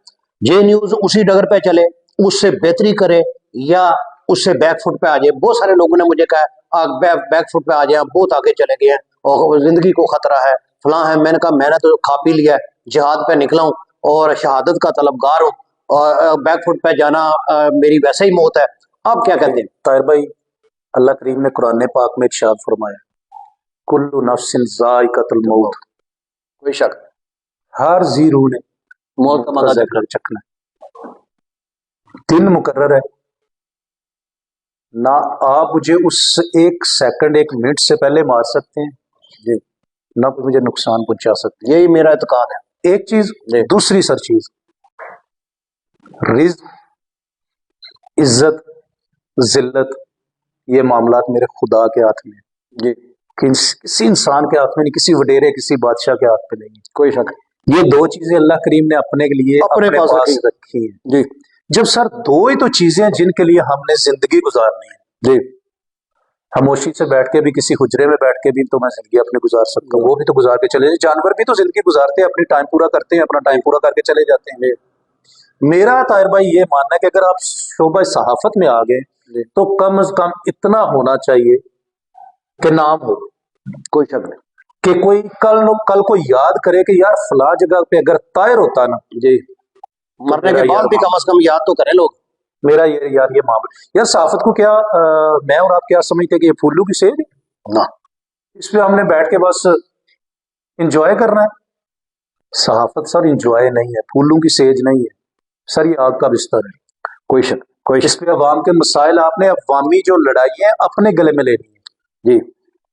جے نیوز اسی ڈگر پہ چلے، اس سے بہتری کرے یا اس سے بیک فٹ پہ آ جائے. بہت سارے لوگوں نے مجھے کہا بیک فٹ پہ آ جائیں، بہت آگے چلے گئے ہیں اور زندگی کو خطرہ ہے، فلاں ہے. میں نے کہا میں نے تو کھا پی لیا ہے، جہاد پہ نکلا ہوں اور شہادت کا طلبگار ہوں، اور بیک فٹ پہ جانا میری ویسے ہی موت ہے. آپ کیا کہتے ہیں؟ طاہر بھائی، اللہ کریم نے قرآن پاک میں ارشاد فرمایا، کل نفس ذائقۃ الموت، کوئی شک ہر زی روح نے موت کا مزہ چکھنا ہے. دن مقرر ہے، نہ آپ مجھے اس ایک سیکنڈ، ایک منٹ سے پہلے مار سکتے ہیں، جی نہ کوئی مجھے نقصان پہنچا سکتے ہیں. یہی میرا اعتقاد ہے. ایک چیز. جی. دوسری سر چیز، رزق، عزت، ذلت، یہ معاملات میرے خدا کے ہاتھ میں. جی کسی انسان کے ہاتھ میں نہیں، کسی وڈیرے، کسی بادشاہ کے ہاتھ میں نہیں. کوئی شک. یہ دو چیزیں اللہ کریم نے اپنے کے لیے اپنے پاس رکھی ہیں. جی جب سر دو ہی تو چیزیں جن کے لیے ہم نے زندگی گزارنی ہے. جی خاموشی سے بیٹھ کے بھی، کسی حجرے میں بیٹھ کے بھی تو میں زندگی اپنی گزار سکتا ہوں، وہ بھی تو گزار کے چلے. جانور بھی تو زندگی گزارتے ہیں، اپنی ٹائم پورا کرتے ہیں، اپنا ٹائم پورا کر کے چلے جاتے ہیں. میرا طاہر بھائی یہ ماننا ہے کہ اگر آپ شعبہ صحافت میں آ گئے تو کم از کم اتنا ہونا چاہیے کہ نام ہو. کوئی شک نہیں کہ کوئی کل کو یاد کرے کہ یار فلاں جگہ پہ اگر طاہر ہوتا نا، جی مرنے کے بعد بھی کم از کم یاد تو کریں لوگ. میرا یار یہ معاملہ. یار صحافت کو کیا میں اور آپ کیا سمجھتے کہ یہ پھولو کی سیج نہ، اس پہ ہم نے بیٹھ کے بس انجوائے کرنا ہے؟ صحافت سر انجوائے نہیں ہے، پھولوں کی سیج نہیں ہے سر، یہ آگ کا بستر ہے. کوئی شک کوئی اس پہ عوام کے مسائل آپ نے عوامی جو لڑائی ہے اپنے گلے میں لینی ہے. جی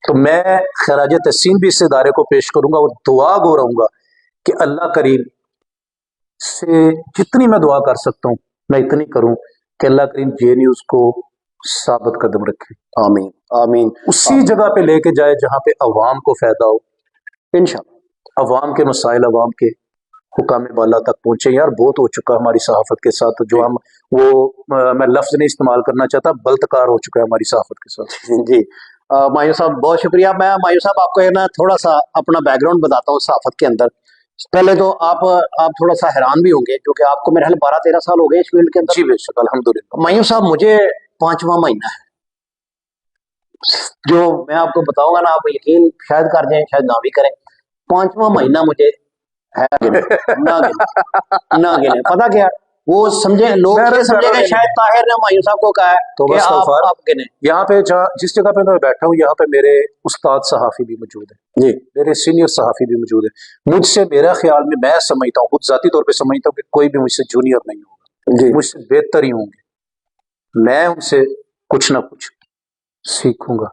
تو میں خراج تحسین بھی اس ادارے کو پیش کروں گا، اور دعا گو رہوں گا کہ اللہ کریم سے جتنی میں دعا کر سکتا ہوں میں اتنی کروں کہ اللہ کریم جے نیوز کو ثابت قدم رکھے. آمین آمین. اسی جگہ پہ لے کے جائے جہاں پہ عوام کو فائدہ ہو، انشاءاللہ عوام کے مسائل عوام کے حکام بالا تک پہنچے. یار بہت ہو چکا ہماری صحافت کے ساتھ، جو ہم میں لفظ نہیں استعمال کرنا چاہتا، بلتکار ہو چکا ہے ہماری صحافت کے ساتھ. جی مایو صاحب بہت شکریہ. میں مایو صاحب آپ کو نا تھوڑا سا اپنا بیک گراؤنڈ بتاتا ہوں صحافت کے اندر. پہلے تو آپ تھوڑا سا حیران بھی ہوں گے کیونکہ آپ کو میرے خیال 12-13 سال ہو گئے اس فیلڈ کے اندر. جی بے شک الحمدللہ. مایو صاحب مجھے 5واں مہینہ ہے جو میں آپ کو بتاؤں گا نا، آپ یقین شاید کر جائیں شاید نہ بھی کریں. 5واں مہینہ مجھے ہے نہ گنے. پتا کیا وہ سمجھے لوگ یہ سمجھے گا شاید طاہر نے مایو صاحب کو کہا ہے کہ آپ گنے. یہاں پہ جس جگہ پہ میں بیٹھا ہوں یہاں پہ میرے استاد صحافی بھی موجود ہیں جی، میرے سینئر صحافی بھی موجود ہیں. مجھ سے میرا خیال میں سمجھتا ہوں، خود ذاتی طور پہ سمجھتا ہوں کہ کوئی بھی مجھ سے جونیئر نہیں ہوگا جی مجھ سے بہتر ہی ہوں گے. میں ان سے کچھ نہ کچھ سیکھوں گا.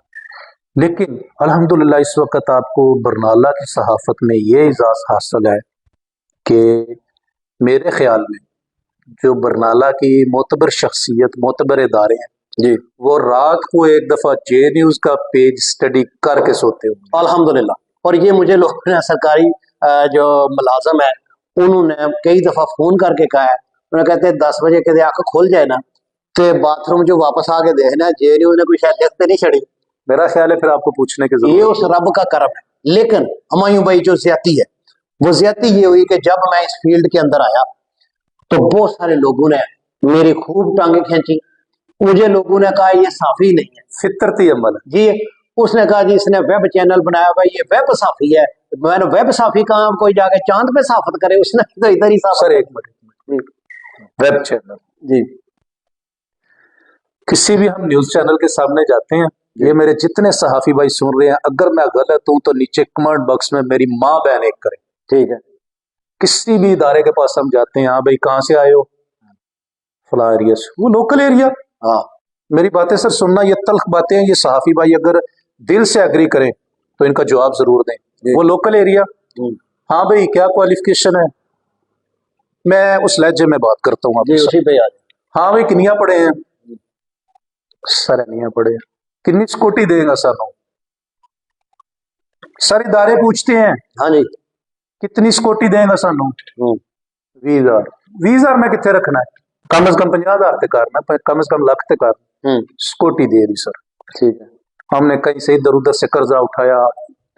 لیکن الحمدللہ اس وقت آپ کو برنالہ کی صحافت میں یہ اعزاز حاصل ہے کہ میرے خیال میں جو برنالہ کی معتبر شخصیت، معتبر ادارے ہیں جی، وہ رات کو ایک دفعہ جے نیوز کا پیج سٹڈی کر کے سوتے ہوں الحمدللہ. اور یہ مجھے لوگوں نے سرکاری جو ملازم ہے انہوں نے کئی دفعہ فون کر کے کہا ہے. انہوں نے کہتے ہیں 10 بجے کے آنکھ کھول جائے نا تو باتھ روم جو واپس آ کے دیکھنا جے نیوز نے کوئی شاید لکھتے نہیں چھڑی. میرا خیال ہے پھر آپ کو پوچھنے کی ضرورت یہ اس رب کا کرم ہے. لیکن ہمایوں بھائی جو زیادتی ہے وہ زیادتی یہ ہوئی کہ جب میں اس فیلڈ کے اندر آیا تو بہت سارے لوگوں نے میری خوب ٹانگیں کھینچی، مجھے لوگوں نے کہا یہ صحافی نہیں ہے فطرتی عمل ہے. جی. اس نے کہا جی اس نے ویب چینل بنایا ہوا یہ ویب صحافی ہے. میں نے ویب صحافی کہاں کوئی جا کے چاند پہ صحافت کرے, اس نے تو ادھر ہی صحافت. سر ایک منٹ, ویب چینل جی کسی بھی ہم نیوز چینل کے سامنے جاتے ہیں, یہ میرے جتنے صحافی بھائی سن رہے ہیں, اگر میں غلط ہوں تو نیچے کمنٹ باکس میں میری ماں بہن ایک کریں. ٹھیک ہے. کسی بھی ادارے کے پاس ہم جاتے ہیں, ہاں بھائی کہاں سے آئے ہو, فلاں ایریا سے, وہ لوکل ایریا. ہاں میری باتیں سر سننا, یہ تلخ باتیں ہیں, یہ صحافی بھائی اگر دل سے اگری کریں تو ان کا جواب ضرور دیں. وہ لوکل ایریا, ہاں بھائی کیا کوالیفیکیشن ہے, میں اس لہجے میں بات کرتا ہوں آپ جی کے اسی ساتھ. پہ آ جائیں. ہاں بھائی کنیاں پڑے ہیں, سر نہیں پڑے, کنی سکوٹی دے گا سانو, سر ادارے پوچھتے ہیں ہاں جی. کتنی سکوٹی دے گا سانو, 20,000. 20,000 میں کتنے رکھنا ہے, کم از کم 50,000 تے کرنا, کم از کم لاکھ تے کرنا. سکوٹی دے دی سر. ٹھیک ہے. ہم نے کہیں سے ادھر ادھر سے قرضہ اٹھایا,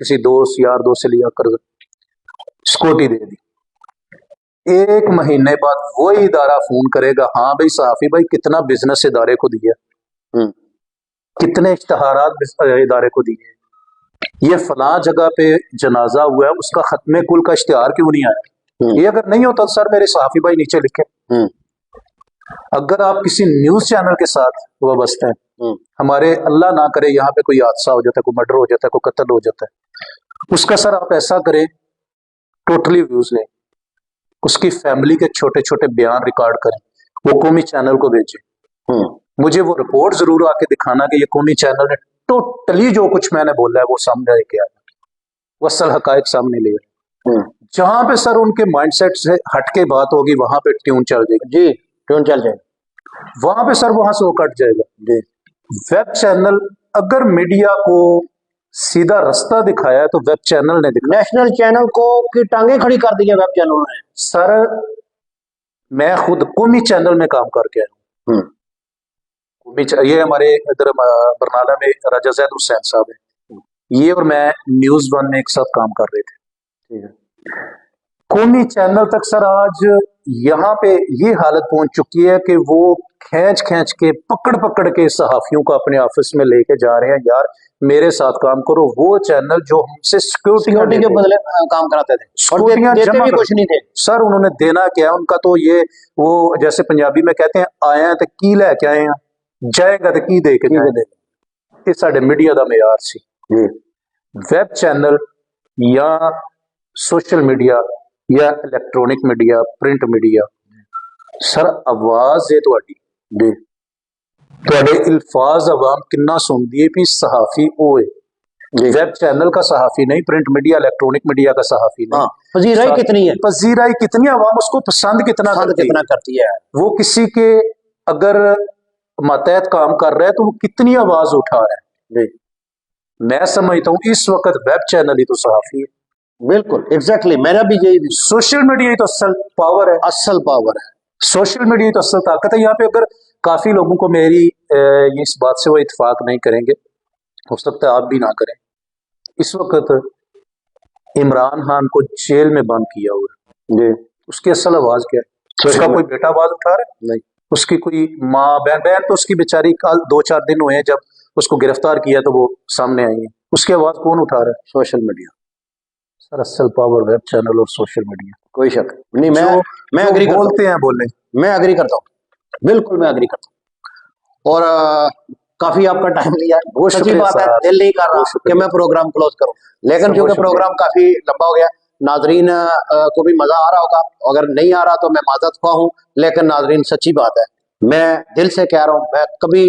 کسی دوست یار دوست سے لیا قرض, سکوٹی دے دی. ایک مہینے بعد وہی ادارہ فون کرے گا, ہاں بھائی صحافی بھائی کتنا بزنس ادارے کو دیا, کتنے اشتہارات ادارے کو دیے, یہ فلاں جگہ پہ جنازہ ہوا ہے اس کا ختم کل کا اشتہار کیوں نہیں آیا. یہ اگر نہیں ہوتا سر میرے صحافی بھائی نیچے لکھے. اگر آپ کسی نیوز چینل کے ساتھ وابستہ ہیں, ہمارے اللہ نہ کرے یہاں پہ کوئی حادثہ ہو جاتا ہے, کوئی مرڈر ہو جاتا ہے, کوئی قتل ہو جاتا ہے, اس کا سر آپ ایسا کریں ٹوٹلی ویوز لیں, اس کی فیملی کے چھوٹے چھوٹے بیان ریکارڈ کریں, وہ قومی چینل کو بھیجیں. مجھے وہ رپورٹ ضرور آ کے دکھانا کہ یہ قومی چینل نے ٹوٹلی جو کچھ میں نے بولا ہے وہ سامنے لے کے آیا, وہ اصل حقائق سامنے لے آئے. جہاں پہ سر ان کے مائنڈ سیٹ سے ہٹ کے بات ہوگی وہاں پہ ٹیون چل جائے گی. جی ٹیون چل جائے, وہاں پہ سر وہاں سے وہ کٹ جائے گا. جی. ویب چینل اگر میڈیا کو سیدھا رستہ دکھایا ہے تو ویب چینل نے دکھایا. نیشنل چینل کو کی ٹانگیں کھڑی کر دی ہیں ویب چینلوں نے. سر میں خود قومی چینل میں کام کر کے آیا ہوں. یہ ہمارے ادھر برنالہ میں راجہ زید حسین صاحب ہیں, یہ اور میں نیوز ون میں ایک ساتھ کام کر رہے تھے. قومی چینل تک سر آج یہاں پہ یہ حالت پہنچ چکی ہے کہ وہ کھینچ کھینچ کے پکڑ کے صحافیوں کو اپنے آفس میں لے کے جا رہے ہیں, یار میرے ساتھ کام کرو. وہ چینل جو ہم سے سیکورٹی کے بدلے کام کراتے تھے, سکوٹیاں دیتے بھی کچھ نہیں تھے. سر انہوں نے دینا کیا, ان کا تو یہ وہ جیسے پنجابی میں کہتے ہیں آئے ہیں تو کی لے کے آئے ہیں, جائے گا تو کی دے کے جائے گا. یہ سارے میڈیا دا معیار سی. ویب چینل یا سوشل میڈیا یا الیکٹرونک میڈیا, پرنٹ میڈیا, سر آواز ہے تواڈے الفاظ عوام کنا سنتی ہے بھی صحافی ہوئے. ویب چینل کا صحافی نہیں, پرنٹ میڈیا الیکٹرونک میڈیا کا صحافی نہیں. پذیرائی کتنی ہے, پذیرائی کتنی, عوام اس کو پسند کتنا کرتی ہے. وہ کسی کے اگر ماتحت کام کر رہا ہے تو وہ کتنی آواز اٹھا رہا ہے. میں سمجھتا ہوں اس وقت ویب چینل ہی تو صحافی ہے. بالکل ایگزیکٹلی, میرا بھی یہی بھی. سوشل میڈیا ہی تو اصل پاور ہے, اصل پاور ہے. سوشل میڈیا ہی تو اصل طاقت ہے. یہاں پہ اگر کافی لوگوں کو میری اس بات سے وہ اتفاق نہیں کریں گے, ہو سکتا ہے آپ بھی نہ کریں. اس وقت عمران خان کو جیل میں بند کیا ہوا ہے, اس کی اصل آواز کیا ہے؟ اس کا کوئی بیٹا آواز اٹھا رہا ہے؟ نہیں. اس کی کوئی ماں بہن تو اس کی بیچاری کل 2-4 دن ہوئے ہیں جب اس کو گرفتار کیا تو وہ سامنے آئی ہیں. اس کی آواز کون اٹھا رہا ہے؟ Social media. سر اصل پاور ویب چینل اور سوشل میڈیا. کوئی شک نہیں, میں اگری بولتے ہیں بولیں, میں اگری کرتا ہوں, بالکل میں اگری کرتا ہوں. اور کافی آپ کا ٹائم لیا, بہت سچی بات ہے, دل نہیں کر رہا کہ میں پروگرام کلوز کروں, لیکن کیونکہ پروگرام کافی لمبا ہو گیا, ناظرین کو بھی مزہ آ رہا ہوگا, اگر نہیں آ رہا تو میں معذرت خواہ ہوں. لیکن ناظرین سچی بات ہے, میں دل سے کہہ رہا ہوں, میں کبھی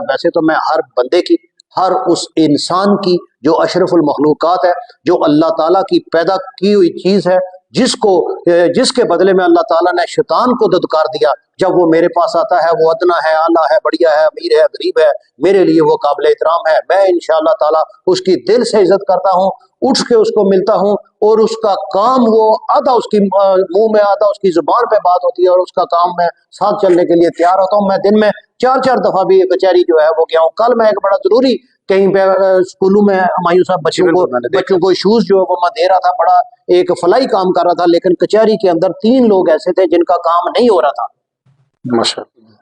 ویسے تو میں ہر بندے کی, ہر اس انسان کی جو اشرف المخلوقات ہے, جو اللہ تعالیٰ کی پیدا کی ہوئی چیز ہے, جس کے بدلے میں اللہ تعالیٰ نے شیطان کو دھتکار دیا. جب وہ میرے پاس آتا ہے, وہ ادنا ہے, اعلیٰ ہے, بڑھیا ہے, امیر ہے, غریب ہے, میرے لیے وہ قابل احترام ہے. میں انشاءاللہ تعالیٰ اس کی دل سے عزت کرتا ہوں, اٹھ کے اس کو ملتا ہوں, اور اس کا کام وہ آدھا اس کی منہ میں آدھا اس کی زبان پہ بات ہوتی ہے, اور اس کا کام میں ساتھ چلنے کے لیے تیار ہوتا ہوں. میں دن میں 4 دفعہ بھی کچہری جو ہے وہ گیا ہوں. کل میں ایک بڑا ضروری کہیں پہ اسکولوں میں ہمایوں صاحب بچوں کو شوز جو وہ میں دے رہا تھا, بڑا ایک فلاحی کام کر رہا تھا, لیکن کچہری کے اندر 3 لوگ ایسے تھے جن کا کام نہیں ہو رہا تھا. ماشاءاللہ.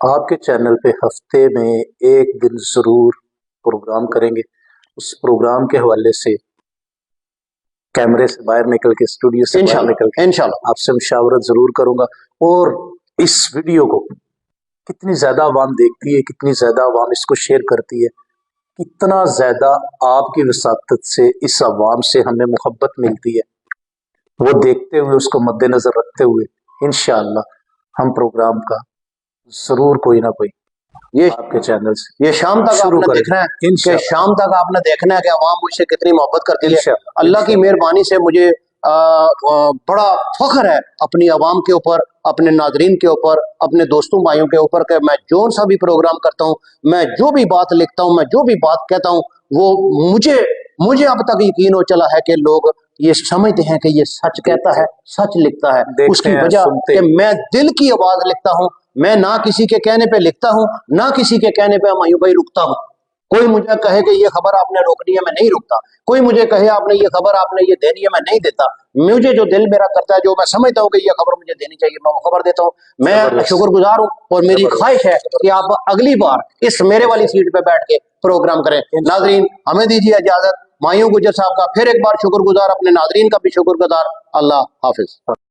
آپ کے چینل پہ ہفتے میں ایک دن ضرور پروگرام کریں گے. اس پروگرام کے حوالے سے کیمرے سے باہر نکل کے اسٹوڈیو سے باہر نکل کے انشاءاللہ آپ سے مشاورت ضرور کروں گا. اور اس ویڈیو کو کتنی زیادہ عوام دیکھتی ہے، کتنی زیادہ عوام اس کو شیئر کرتی ہے، کتنا زیادہ آپ کی وساطت سے اس عوام سے ہمیں محبت ملتی ہے، وہ دیکھتے ہوئے اس کو مد نظر رکھتے ہوئے انشاءاللہ ہم پروگرام کا ضرور کوئی نہ کوئی یہ آپ کے چینل سے یہ شام تک آپ شروع نے کریں دیکھنا ہے کہ انشاءاللہ شام تک آپ نے دیکھنا ہے کہ عوام مجھ سے کتنی محبت کرتی ہے. انشاءاللہ اللہ کی مہربانی سے مجھے بڑا فخر ہے اپنی عوام کے اوپر، اپنے ناظرین کے اوپر، اپنے دوستوں بھائیوں کے اوپر کہ میں جو سا بھی پروگرام کرتا ہوں، میں جو بھی بات لکھتا ہوں، میں جو بھی بات کہتا ہوں، وہ مجھے اب تک یقین ہو چلا ہے کہ لوگ یہ سمجھتے ہیں کہ یہ سچ کہتا ہے، سچ لکھتا ہے. دیکھتے اس کی ہیں، وجہ سنتے کہ ہیں. میں دل کی آواز لکھتا ہوں، میں نہ کسی کے کہنے پہ لکھتا ہوں، نہ کسی کے کہنے پہ ہمایوں بھائی رکتا ہوں. کوئی مجھے کہے کہ یہ خبر آپ نے روکنی ہے، میں نہیں رکتا. کوئی مجھے کہے آپ نے یہ خبر آپ نے یہ دینی ہے، میں نہیں دیتا. مجھے جو دل میرا کرتا ہے، جو میں سمجھتا ہوں کہ یہ خبر مجھے دینی چاہیے، میں وہ خبر دیتا ہوں. میں زبردست. شکر گزار ہوں اور میری خواہش ہے کہ آپ اگلی بار اس میرے والی سیٹ پہ بیٹھ کے پروگرام کریں. ناظرین ہمیں دیجیے اجازت. مایوں گجر صاحب کا پھر ایک بار شکر گزار، اپنے ناظرین کا بھی شکر گزار. اللہ حافظ.